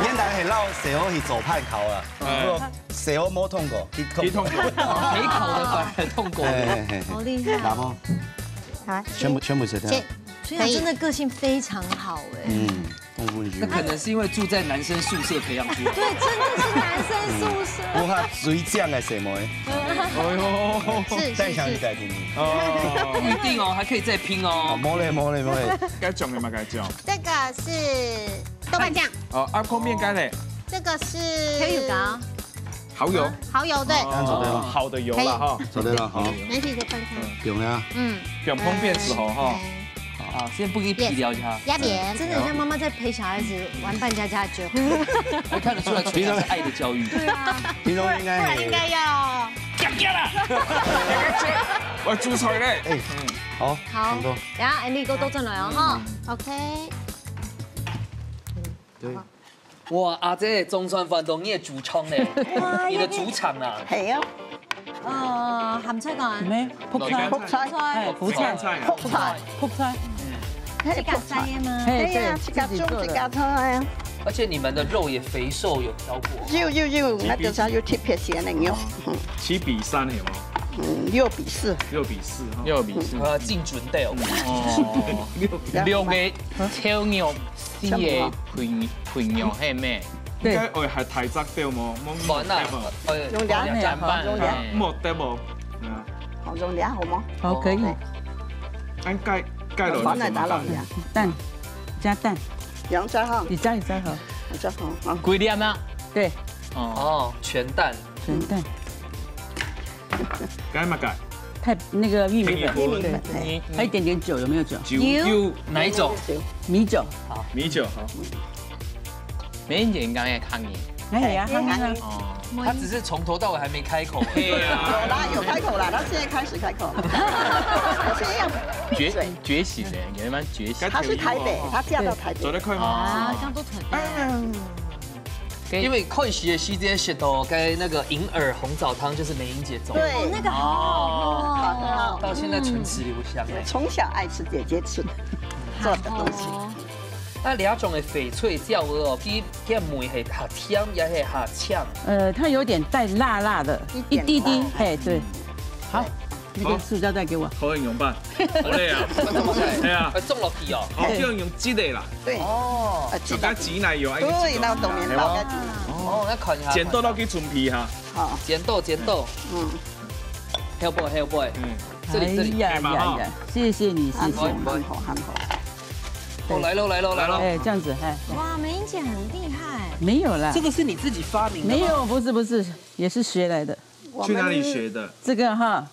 [SPEAKER 1] 现在系捞社会去左派考啊，不过社会冇通过，
[SPEAKER 2] 没通过，没考的反而通过。
[SPEAKER 3] 好厉害。
[SPEAKER 1] 拿吗？
[SPEAKER 9] 好，
[SPEAKER 1] 全部是这样。
[SPEAKER 3] 纯雅真的个性非常好哎。
[SPEAKER 2] 那可能是因为住在男生宿舍培养出来。
[SPEAKER 3] 对，真的是男生宿舍。
[SPEAKER 1] 我哈水酱的什么？
[SPEAKER 2] 哎呦，
[SPEAKER 1] 再想你再听。
[SPEAKER 2] 不一定哦，还可以再拼哦。
[SPEAKER 1] 冇嘞。
[SPEAKER 8] 该讲的嘛该讲。
[SPEAKER 9] 这个是豆瓣酱。
[SPEAKER 8] 安空面该嘞。
[SPEAKER 9] 这个是
[SPEAKER 8] 蚝油。
[SPEAKER 9] 蚝油对。
[SPEAKER 8] 好的油啦哈。
[SPEAKER 1] 走对了，好。
[SPEAKER 9] 没事就分开。
[SPEAKER 1] 用了。
[SPEAKER 8] 用烹变时候哈。
[SPEAKER 2] 好，先不给皮聊一下。
[SPEAKER 9] 压扁，
[SPEAKER 3] 真的像妈妈在陪小孩子玩扮家家酒。
[SPEAKER 2] 还看得出来，纯雅是爱的教育。
[SPEAKER 3] 对啊。
[SPEAKER 1] 平常应该。
[SPEAKER 9] 不然应该要。
[SPEAKER 2] 加啦！
[SPEAKER 8] 我煮菜嘞。哎，
[SPEAKER 1] 好。
[SPEAKER 3] 好。然后 Andy 哥都进来哦哈。
[SPEAKER 9] OK。
[SPEAKER 1] 对。
[SPEAKER 2] 哇，阿姐中山饭都你的主场嘞，你的主场啊。
[SPEAKER 4] 系啊。
[SPEAKER 3] 鹹菜講
[SPEAKER 7] 咩？仆菜，
[SPEAKER 4] 仆菜，
[SPEAKER 7] 福菜，
[SPEAKER 4] 仆菜，
[SPEAKER 3] 自家塞的嗎？
[SPEAKER 4] 係啊，自家種自家菜啊。
[SPEAKER 2] 而且你们的肉也肥瘦有挑过。
[SPEAKER 4] 有，我就是要貼片先嚟用。
[SPEAKER 8] 7比3有冇
[SPEAKER 4] ？6比4。
[SPEAKER 8] 6比4，6比4。
[SPEAKER 2] 精準啲哦。
[SPEAKER 5] 6個超牛絲嘅配牛係咩？
[SPEAKER 8] 應該我係太窄啲冇
[SPEAKER 2] 啊，
[SPEAKER 4] 用2
[SPEAKER 5] 砧板，
[SPEAKER 8] 冇得冇。
[SPEAKER 4] 好，用2好嗎？
[SPEAKER 7] 好，可以。
[SPEAKER 8] 按蓋落。
[SPEAKER 4] 放嚟打落去啊。
[SPEAKER 7] 蛋，加蛋。
[SPEAKER 4] 兩隻哈。
[SPEAKER 7] 你加好。
[SPEAKER 4] 我隻好。
[SPEAKER 5] 幾粒啊？
[SPEAKER 7] 對。
[SPEAKER 2] 哦，全蛋。
[SPEAKER 7] 全蛋。
[SPEAKER 8] 該乜㗎？
[SPEAKER 7] 太那個玉米粉，對，還有一點點酒，有沒有酒？
[SPEAKER 2] 有，哪一種？
[SPEAKER 7] 米酒。
[SPEAKER 8] 好，米酒好。
[SPEAKER 5] 沒人應該係抗議。
[SPEAKER 7] 哎呀，
[SPEAKER 2] 哦，他只是從頭到尾還沒開口。
[SPEAKER 5] 對
[SPEAKER 4] 啊，有開口啦，他現在開始開口。
[SPEAKER 5] 覺醒的，有點蠻覺醒。
[SPEAKER 4] 他是台北，他嫁到台北。
[SPEAKER 8] 走得快嗎？
[SPEAKER 3] 啊，這樣都台北。
[SPEAKER 2] 因為開學期間食到該那個銀耳紅棗湯，就是梅英姐做的。
[SPEAKER 4] 對，
[SPEAKER 3] 那個好好，
[SPEAKER 2] 到現在唇齒留香。
[SPEAKER 4] 從小愛吃姐姐吃的做的東西。
[SPEAKER 2] 那兩種的翡翠椒哦，比梅係下甜也係下嗆。
[SPEAKER 7] 它有點帶辣辣的，一滴滴，哎，對。好，那個塑膠袋給我。
[SPEAKER 8] 好用辦，好嘞啊。係啊，
[SPEAKER 2] 種落去哦。
[SPEAKER 8] 好，這樣用擠的啦。
[SPEAKER 4] 對。
[SPEAKER 8] 哦。就加擠奶油。
[SPEAKER 4] 對，那冬麵包加擠。
[SPEAKER 2] 哦，那看下。
[SPEAKER 8] 剪豆都可以準皮哈。
[SPEAKER 4] 好。
[SPEAKER 2] 剪豆。Help boy。這裡。
[SPEAKER 7] 呀，謝謝你，謝謝。
[SPEAKER 4] 很好。
[SPEAKER 2] 哦，來咯！
[SPEAKER 7] 哎，這樣子，哎。
[SPEAKER 3] 哇，梅英姐很厲害。
[SPEAKER 7] 沒有啦。
[SPEAKER 2] 這個是你自己發明的嗎？
[SPEAKER 7] 沒有，不是，也是學來的。
[SPEAKER 8] 去哪裡學的？
[SPEAKER 7] 這個哈，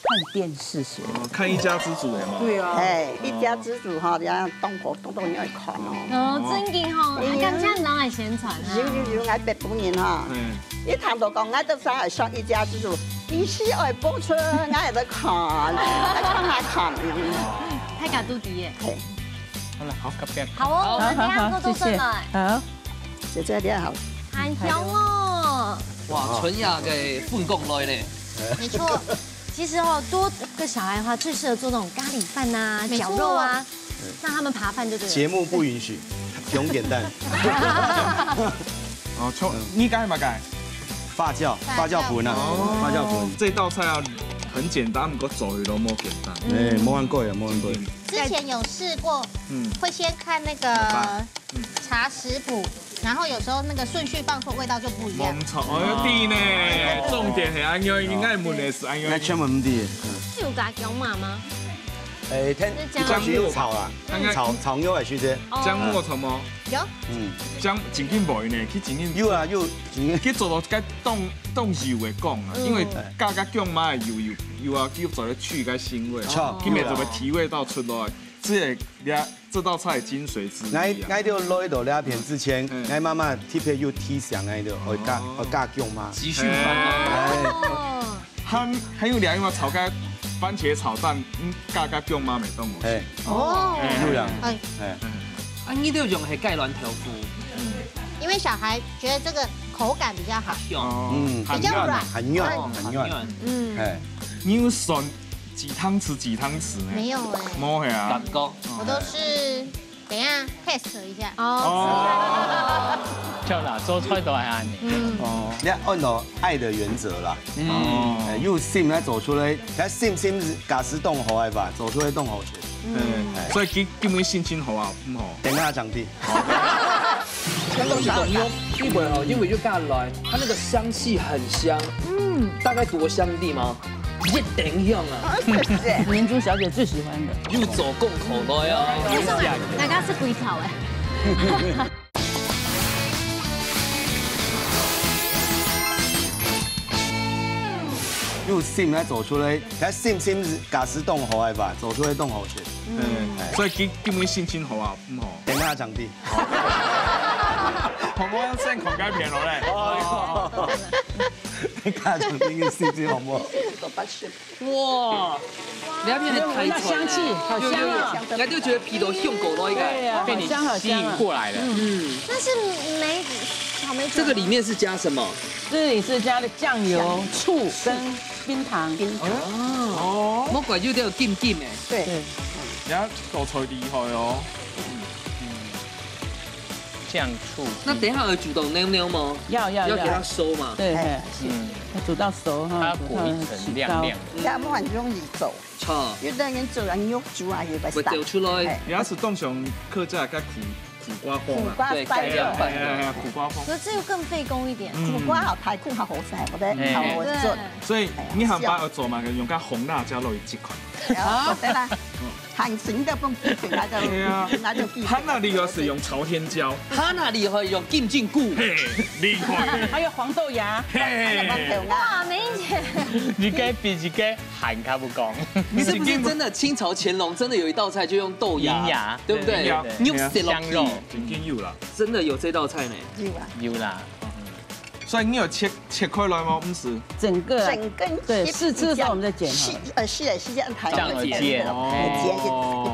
[SPEAKER 7] 看电视学。
[SPEAKER 8] 看一家之主的嘛。
[SPEAKER 7] 对啊。
[SPEAKER 4] 哎，一家之主哈，你要东河东东要看哦。
[SPEAKER 3] 哦，真嘅吼，咁真人係宣傳啊。
[SPEAKER 4] 有愛別本人哈。一談到講，我都想係上一家之主，於是愛播出，我喺度看，看。
[SPEAKER 3] 睇架都啲嘅。
[SPEAKER 5] 好啦，好，急嘅。
[SPEAKER 3] 好哦，我們第二個都上來。
[SPEAKER 7] 好，
[SPEAKER 4] 姐姐你好。
[SPEAKER 3] 很香哦。
[SPEAKER 2] 哇，純雅嘅飯供類咧。
[SPEAKER 3] 沒錯，其實哦，多個小孩的話，最適合做那種咖喱飯啊、絞肉啊，讓他們扒飯就對了。
[SPEAKER 1] 節目不允許，用點蛋。
[SPEAKER 8] 哦，你改嘛改？
[SPEAKER 1] 發酵粉啊，發酵粉。
[SPEAKER 8] 這道菜啊很簡單，不過做起都冇簡單。
[SPEAKER 1] 哎，冇玩過呀，冇玩過。
[SPEAKER 9] 之前有試過，會先看那個查食譜，然後有時候那個順序放錯，味道就不一樣。
[SPEAKER 8] 冇錯，我啲呢，重點係安樣，應該問的是安樣。
[SPEAKER 1] 那全部唔啲。
[SPEAKER 3] 有加姜麻嗎？
[SPEAKER 1] 誒，聽炒啦，炒肉係輸啫。
[SPEAKER 8] 薑末什麼？
[SPEAKER 9] 有。
[SPEAKER 8] 薑真緊無呢，去真緊。
[SPEAKER 1] 有啊有，
[SPEAKER 8] 去做到該凍油嘅講啊，因為加薑麻嘅油啊，叫做咧去個腥味，佢咪就會提味道出來。這道菜精髓之一。
[SPEAKER 1] 我哋攞到兩片之前，我媽媽特別要提上喺度，我加薑麻。
[SPEAKER 2] 集訓班。
[SPEAKER 8] 還有兩樣炒個番茄炒蛋，加薑麻咪都冇。
[SPEAKER 9] 哦。
[SPEAKER 1] 有呀。
[SPEAKER 2] 啊，呢啲用係芥蘭豆腐。
[SPEAKER 9] 因為小孩覺得這個口感比較好。
[SPEAKER 1] 比
[SPEAKER 9] 較軟。
[SPEAKER 1] 很軟。
[SPEAKER 8] 你有選幾湯匙呢？
[SPEAKER 9] 沒有哎。
[SPEAKER 8] 冇係啊。
[SPEAKER 9] 我都是等一下 test 一下。
[SPEAKER 5] 哦。就啦，做菜都係安尼。
[SPEAKER 1] 你按照愛的原則啦。有心咧做出來，睇心假使凍好係吧？做出來凍好出。
[SPEAKER 8] 所以基本心情好啊，唔好。
[SPEAKER 1] 等下講啲。
[SPEAKER 2] 那東西都用基本哦，因為就加來，它那個香氣很香。大概多香啲嗎？一定香啊！
[SPEAKER 7] 明珠小姐最喜歡的。
[SPEAKER 2] 又走共口咯呀！
[SPEAKER 3] 大家是鬼炒哎。
[SPEAKER 1] 有心咧做出來，睇心假使凍好係吧？做出來凍好出。
[SPEAKER 8] 所以基本心情好啊，唔好。
[SPEAKER 1] 等下講啲。
[SPEAKER 8] 同我先狂雞片落咧。
[SPEAKER 1] 等下講啲嘅心情好唔好？
[SPEAKER 2] 哇！兩片的太
[SPEAKER 7] 香氣，好香啊！
[SPEAKER 2] 我就覺得皮都香狗咯，應該
[SPEAKER 5] 被你吸引過來了。
[SPEAKER 3] 但是草莓。
[SPEAKER 2] 這個裡面是加什麼？
[SPEAKER 7] 這裡是加的醬油、醋跟冰糖。
[SPEAKER 2] 哦。我怪有啲有金誒。
[SPEAKER 4] 對。
[SPEAKER 8] 而家道菜厲害哦。
[SPEAKER 5] 醬醋。
[SPEAKER 2] 那等下會煮到黏黏嗎？
[SPEAKER 7] 要
[SPEAKER 2] 給它收嘛。
[SPEAKER 7] 對，要煮到熟哈。
[SPEAKER 5] 它要裹一層亮亮。
[SPEAKER 4] 這麼很容易走。
[SPEAKER 2] 錯。
[SPEAKER 4] 有的人做人肉煮啊，也不
[SPEAKER 2] 會掉出來。
[SPEAKER 8] 而家是凍上客家嘅苦瓜風啊。
[SPEAKER 2] 對，改良版。
[SPEAKER 8] 苦瓜風。
[SPEAKER 3] 可是這又更費工一點。
[SPEAKER 4] 苦瓜好太苦，好好食，我哋好做。
[SPEAKER 8] 所以你行把做嘛，用加紅辣椒落去即款。
[SPEAKER 4] 好，對啦。韓型的風雞那就
[SPEAKER 8] 它那裡又是用朝天椒，
[SPEAKER 2] 它那裡會用金針菇，
[SPEAKER 8] 厲害。
[SPEAKER 7] 還有黃豆芽，
[SPEAKER 3] 哇，美姐，
[SPEAKER 5] 你該比一個韓卡不講。
[SPEAKER 2] 你是不是真的清朝乾隆真的有一道菜就用豆芽，對不對？
[SPEAKER 5] 牛香肉，
[SPEAKER 8] 今天有啦，
[SPEAKER 2] 真的有這道菜呢。
[SPEAKER 5] 有啦。
[SPEAKER 8] 所以你有切開來嗎？不是，
[SPEAKER 7] 整根對，試吃的時候我們再剪哈。
[SPEAKER 4] 是這樣台
[SPEAKER 5] 這樣剪
[SPEAKER 4] 一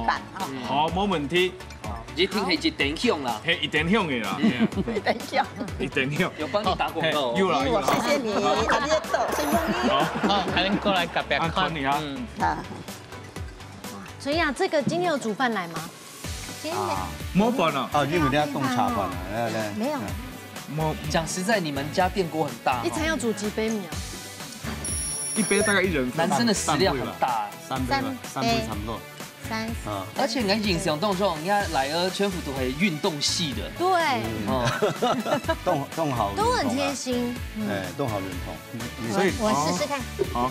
[SPEAKER 4] 半啊。
[SPEAKER 8] 好，冇問題。
[SPEAKER 2] 一定係一定香啦，
[SPEAKER 8] 係一定香嘅啦，一定香。
[SPEAKER 2] 有幫你打廣告。
[SPEAKER 8] 有啦，
[SPEAKER 4] 謝謝你，阿啲豆先用你。
[SPEAKER 5] 好，還能過來隔壁看
[SPEAKER 8] 你啊。
[SPEAKER 3] 所以啊，這個今天有煮飯來嗎？
[SPEAKER 9] 今天
[SPEAKER 8] 冇飯啊。
[SPEAKER 1] 哦，因為你要凍茶飯啊，來。
[SPEAKER 9] 沒有。
[SPEAKER 2] 講實在，你們家電鍋很大，
[SPEAKER 3] 一餐要煮幾杯米啊？
[SPEAKER 8] 一杯大概1人份。
[SPEAKER 2] 男生的食量很大
[SPEAKER 1] ，3杯差不多。
[SPEAKER 2] 而且我印象當中，人家來兒全府都係運動系的。
[SPEAKER 3] 對。
[SPEAKER 1] 凍好。
[SPEAKER 3] 都很貼心。
[SPEAKER 1] 哎，凍好認同。
[SPEAKER 8] 所以
[SPEAKER 9] 我試試看。
[SPEAKER 8] 好。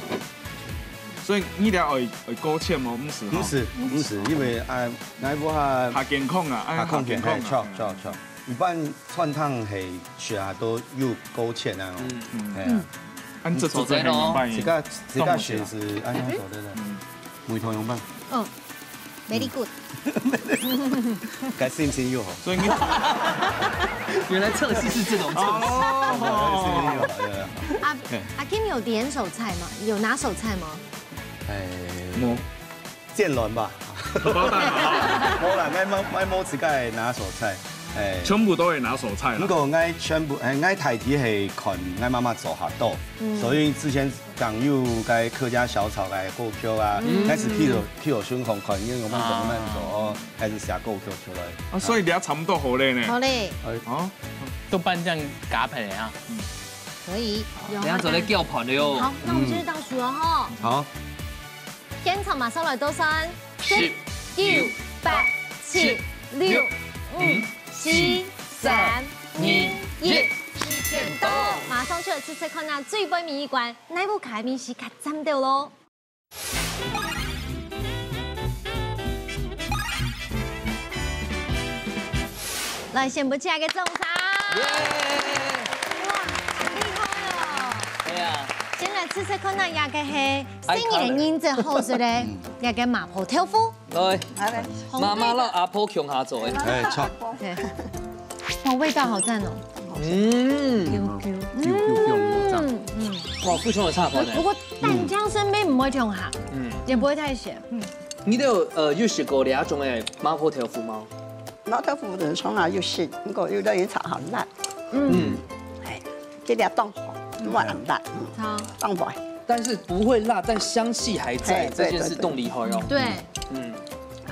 [SPEAKER 8] 所以你哋愛勾芡嗎？唔是，因為那一部下健康啊，下健康。
[SPEAKER 1] 錯。一般串燙係全都有勾芡啊。
[SPEAKER 8] 按这黑羊拌
[SPEAKER 1] 这个血是按样做的呢？梅头羊拌。
[SPEAKER 9] 嗯，very good。
[SPEAKER 1] 该心情又好，
[SPEAKER 8] 所以你
[SPEAKER 2] 原来测试是这种测试。
[SPEAKER 3] 阿 Kim 有点手菜吗？有拿手菜吗？
[SPEAKER 1] 剑伦吧。没啦，爱摸自己拿手菜。
[SPEAKER 8] 全部都会拿手菜。
[SPEAKER 1] 不過愛全部愛睇啲係看愛媽媽做下多，所以之前講有該客家小炒該過橋啊，開始去到孫紅看應用慢做，開始寫過橋出來。
[SPEAKER 8] 所以你要差唔多好嘞呢。
[SPEAKER 9] 好嘞。
[SPEAKER 5] 哦，豆瓣醬夾起嚟啊。
[SPEAKER 9] 可以。
[SPEAKER 2] 等下做咧叫盤了喲。
[SPEAKER 3] 好，那我們繼續倒數了哈。
[SPEAKER 1] 好。
[SPEAKER 3] 天草馬上來倒算，10、9、8、7、6、5、4、3、2、1，時間到，馬上出嚟試試看下最杯面一關，哪部開面是較針到咯？來，先不起來個種茶。哇，厲害哦！
[SPEAKER 2] 係啊。
[SPEAKER 3] 先來試試看下，也個係新年煙最好食咧，也個麻婆豆腐。
[SPEAKER 2] 對，媽媽攞阿婆強下做嘅。
[SPEAKER 1] 錯。
[SPEAKER 3] 哇，味道好讚哦。
[SPEAKER 2] 哇，富雄有差飯。
[SPEAKER 3] 不過蛋漿身邊唔會重下，也不會太鹹。
[SPEAKER 2] 你都有試過兩種嘅麻婆豆腐嗎？
[SPEAKER 4] 麻婆豆腐就從來要試，不過有的人炒好辣。這啲當好，唔很辣，當白。
[SPEAKER 2] 但是不會辣，但香氣還在，這件事動厲害哦。
[SPEAKER 3] 對，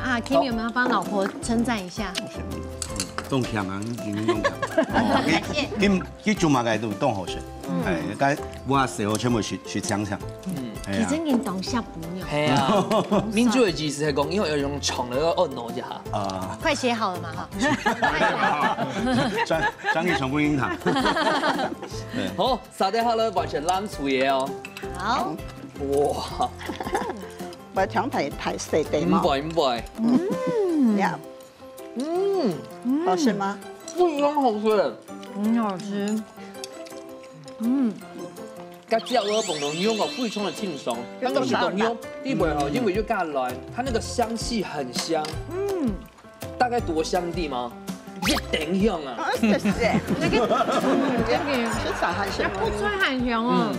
[SPEAKER 3] 啊 ，Kim 有沒有幫老婆稱讚一下？
[SPEAKER 1] 凍強啊，凍強。佢做乜嘅都凍好食，係，但我食我全部雪香腸。
[SPEAKER 3] 其實已經當小朋友。
[SPEAKER 2] 係啊，民主的意思係講，因為有用長的要按挪一下。
[SPEAKER 3] 啊，快寫好了嘛哈。
[SPEAKER 1] 張義全部應堂。
[SPEAKER 2] 好，沙爹好了，完全攬出嘢哦。
[SPEAKER 3] 好。
[SPEAKER 2] 哇！
[SPEAKER 4] 我搶太細地嘛。
[SPEAKER 2] 唔會。
[SPEAKER 4] 好吃嗎？
[SPEAKER 2] 非常好吃。
[SPEAKER 3] 很好吃。
[SPEAKER 2] 加椒鹅本濃油哦，非常的清爽。那個是濃油，因為哦，因為就加來，它那個香氣很香。大概多香啲嗎？一定香啊！
[SPEAKER 4] 謝謝。
[SPEAKER 3] 那個，
[SPEAKER 4] 是啥很香？
[SPEAKER 3] 不脆很香哦。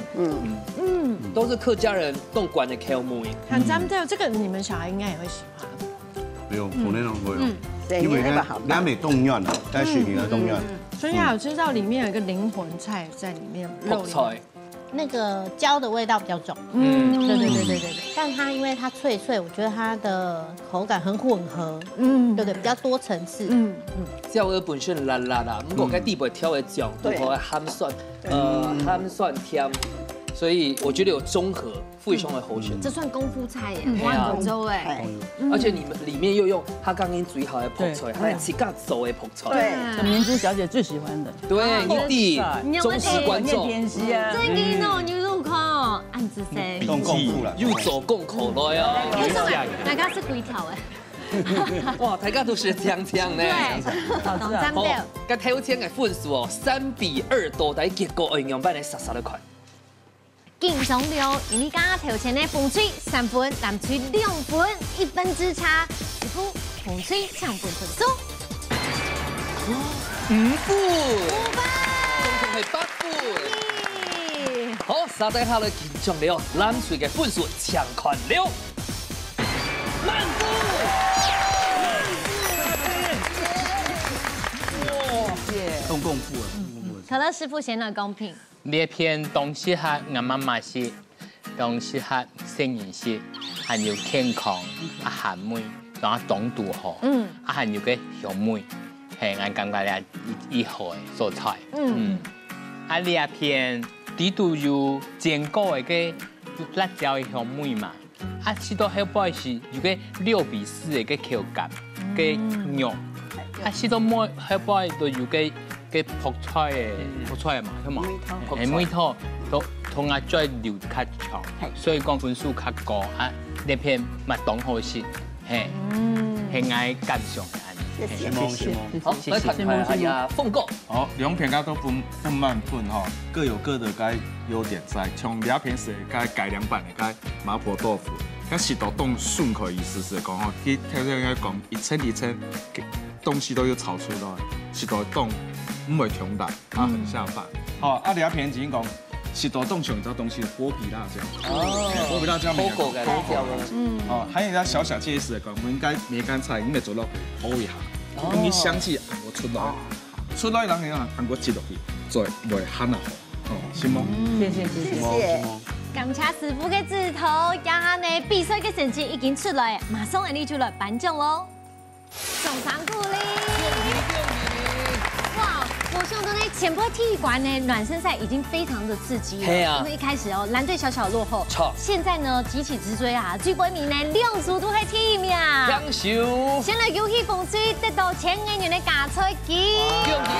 [SPEAKER 2] 都是客家人動慣的口味。
[SPEAKER 3] 很沾掉，這個你們小孩應該也會喜歡。
[SPEAKER 1] 沒有，可能會有。因為南美凍軟啊，在雪梨的凍軟。
[SPEAKER 3] 所以有知道裡面有一個靈魂菜在裡面，肉
[SPEAKER 2] 菜。
[SPEAKER 9] 那個椒的味道比較重。對。但它因為它脆，我覺得它的口感很混合。對，比較多層次。
[SPEAKER 2] 椒鵝本身辣辣啦，不過佢底部挑的醬都好鹹酸，鹹酸甜。所以我覺得有綜合，非常的好選。
[SPEAKER 3] 這算功夫菜耶，萬福州哎。
[SPEAKER 2] 而且你們裡面又用他剛剛最好的泡菜，還有自家做的泡菜。
[SPEAKER 7] 對，明芝小姐最喜歡的。
[SPEAKER 2] 對，一定忠實觀眾。
[SPEAKER 3] 最近哦，牛肉口，按子噻。
[SPEAKER 1] 用功夫啦，
[SPEAKER 2] 又走共口來啊。
[SPEAKER 3] 大家是幾條哎？
[SPEAKER 2] 哇，大家都是強強呢。
[SPEAKER 3] 對，懂沾掉。
[SPEAKER 2] 個頭前嘅分數哦，3-2到底結果營養班嚟殺得快。
[SPEAKER 3] 勁中流，因為剛剛頭前的風吹3分，南吹2分，1分之差，師傅風吹2分分數
[SPEAKER 2] 5分，總共係8分。好，沙底下咧勁中流，南吹嘅分數搶看了滿分。
[SPEAKER 1] 動功夫啊！
[SPEAKER 3] 可樂師傅顯得公平。
[SPEAKER 5] 呢片東西係我媽媽食，東西係新鮮食，還有健康，鹹味，仲有糖度好，還有個香味，係我感覺咧一好嘅蔬菜。啊呢一片啲都有煎過嘅個辣椒嘅香味嘛，啊吃到後背是有個6比4嘅個口感嘅肉，啊吃到末後背都有個泡菜嘛，係嘛？梅湯都同阿再料較長，所以講分數較高啊！呢片麥當好食，係愛鑑賞嘅。
[SPEAKER 4] 谢谢。
[SPEAKER 2] 好，来看看哎呀，凤哥。
[SPEAKER 8] 好，两片它都分慢混哈，各有各的该优点在。从两片是该改良版的该麻婆豆腐，它是都冻顺口意思是讲吼，去听听个讲一层一层东西都有炒出来，是都冻唔会穷大，它很下饭。好，两片已经讲。是多冻熊，你知道东西剥皮辣椒哦，剥皮辣椒没有
[SPEAKER 2] 剥掉了，
[SPEAKER 8] 哦，还有一家小小介绍的讲，我们应该梅干菜，因为做到煲一下，咁啲香气我出来，人哋啊，韩国切落去，再袂หั่啊好，哦，是吗？
[SPEAKER 7] 谢谢。
[SPEAKER 3] 感谢师傅嘅指导，家下呢比赛嘅成绩已经出来，马上嚟你就来颁奖喽，送上鼓励。我想到呢，前波体育馆呢暖身赛已经非常的刺激了，因为一开始哦蓝队小小落后，现在呢急起直追啊，最尾面呢两组都系第一名，
[SPEAKER 2] 享受。
[SPEAKER 3] 先来游戏风水得到1500元的加菜机，
[SPEAKER 2] 恭喜！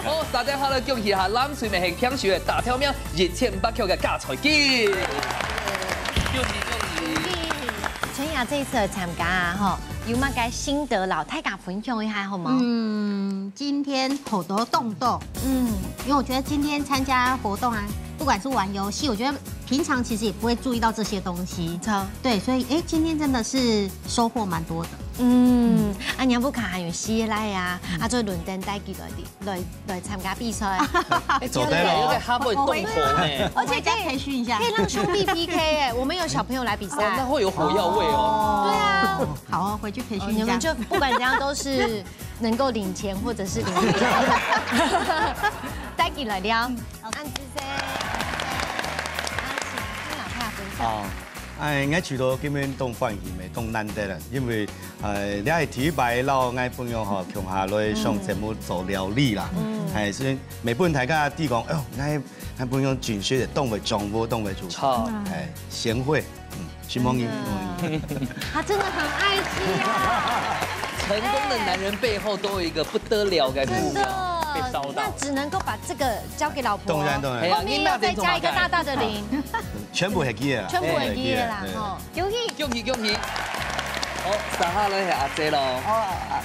[SPEAKER 2] 好，大家好，恭喜下蓝水面系享受的大条命2500块嘅加菜机，恭喜！
[SPEAKER 3] 陈雅这一次的参加啊，哈。有乜嘅心得，老太家分享一下好吗？
[SPEAKER 9] 今天好多动动，因为我觉得今天参加活动啊，不管是玩游戏，我觉得平常其实也不会注意到这些东西。对，所以今天真的是收获蛮多的。
[SPEAKER 3] 娘不卡还有西来啊，做伦敦带几来参加比赛。
[SPEAKER 1] 走对了，
[SPEAKER 2] 有个哈会动火呢，
[SPEAKER 9] 而且再培训一下，
[SPEAKER 3] 可以让兄弟 PK 哎，我们有小朋友来比赛，
[SPEAKER 2] 那会有火药味哦。
[SPEAKER 3] 对啊，
[SPEAKER 9] 好哦，回去培训一下。
[SPEAKER 3] 你们就不管怎样都是能够领钱或者是领奖。带几来了，按姿势。请老太分享。
[SPEAKER 1] 我除到今日当欢喜咪当难得啦，因为你系体育班老我朋友吼强下来上节目做料理啦，所以每本大家弟讲，我朋友准确的当为中国当为主，贤惠，徐梦英，
[SPEAKER 3] 他真的很爱吃啊。
[SPEAKER 2] 成功的男人背后都有一个不得了的目标，被烧到。
[SPEAKER 3] 那只能够把这个交给老婆，
[SPEAKER 1] 当然，
[SPEAKER 3] 后面要再加一个大大的零，
[SPEAKER 1] 全部系记的啦，
[SPEAKER 3] 全部系记的啦，吼，恭喜！
[SPEAKER 2] 好，三下来系阿姐咯，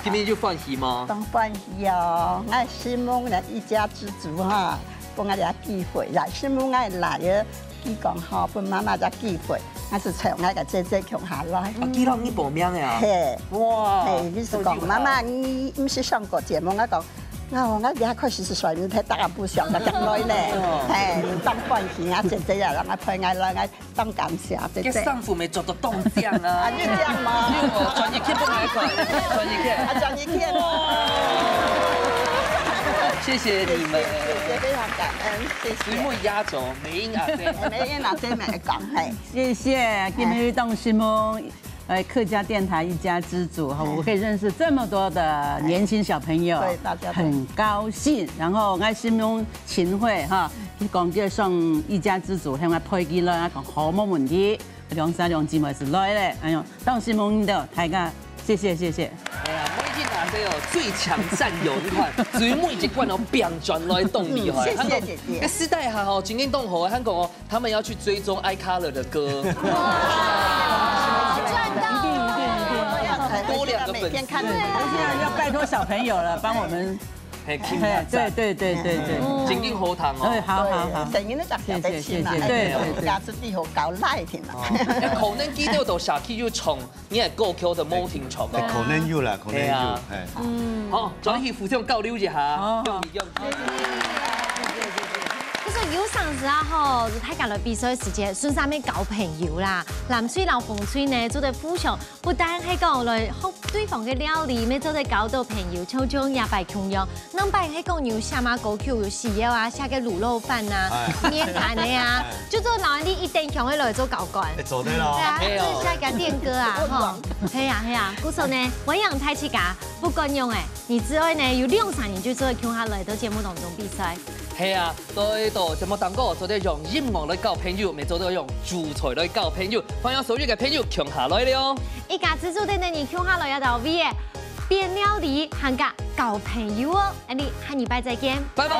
[SPEAKER 2] 今天就欢喜吗？
[SPEAKER 4] 当欢喜哦，我希望咱一家之主哈，帮我哋机会啦，希望我来嘅。伊讲吼，本妈妈只机会，还是从我个姐姐穷下来。
[SPEAKER 2] 记到你报名的啊？
[SPEAKER 4] 嘿，
[SPEAKER 2] 哇！
[SPEAKER 4] 嘿，你是讲妈妈，你唔是上过节目？我讲，我也确实是算你睇大不上嘅咁耐咧。嘿，当欢喜啊，姐姐啊，让我陪我来，我当感谢姐姐。
[SPEAKER 2] 给上府没做到动奖啊？
[SPEAKER 4] 你这样吗？
[SPEAKER 2] 专业客不来款，专业客。
[SPEAKER 4] 专业客。
[SPEAKER 2] 谢谢你们，
[SPEAKER 4] 谢谢，非常感恩，谢谢。
[SPEAKER 2] 水木压轴，美英阿姐，
[SPEAKER 4] 美英阿姐咪讲嘿，
[SPEAKER 7] 谢谢，今天动心梦，客家电台一家之主哈，我可以认识这么多的年轻小朋友，
[SPEAKER 4] 对大家
[SPEAKER 7] 很高兴。然后我心梦秦慧哈，讲叫上一家之主，向我推荐了，讲好冇问题，两三两姊妹是来咧，哎呦，动心梦的大家，谢谢。
[SPEAKER 2] 哎呀，每一阿姐哦，最强战友你看，水木一罐哦，变转来动力哈。
[SPEAKER 4] 谢谢姐姐。
[SPEAKER 2] 那时代哈哦，今天动火，韩国哦，他们要去追踪 iColor 的歌。
[SPEAKER 3] 赚到！
[SPEAKER 2] 一定，多2个粉丝。
[SPEAKER 7] 而且要拜托小朋友了，帮我们。对，
[SPEAKER 2] 精进喉糖哦。
[SPEAKER 7] 好。
[SPEAKER 4] 声音都杂杂的清啦，对，加之地好搞赖添啦。
[SPEAKER 2] 可能記到到下期要從你係高級的冇停錯嘅。
[SPEAKER 1] 可能有啦，可能有。
[SPEAKER 2] 好，再去互相交流一下，用。
[SPEAKER 3] 就是有上時啊，吼，睇隔來比賽時節，順上面交朋友啦。南水老風吹呢，做對互相，不但係講來學對方嘅料理，咩做對交到朋友，悄悄也擺窮樣。能擺係講有下馬高 Q 有豉油啊，下個滷肉飯啊，面談的啊，就做老人啲一定向佢來做搞慣。
[SPEAKER 1] 做對咯。
[SPEAKER 3] 對啊，做下個電歌啊，吼，係啊。故說呢，我養太起家不慣用誒，你之後呢有2-3年就做會向下來到節目當中比賽。
[SPEAKER 2] 係啊，對到節目當中做啲用音樂來交朋友，咪做到用主菜來交朋友，歡迎所有嘅朋友強下來了。
[SPEAKER 3] 一家之主的你強下來要到 V 變料理，韓家交朋友哦，你下禮拜再見，
[SPEAKER 2] 拜拜。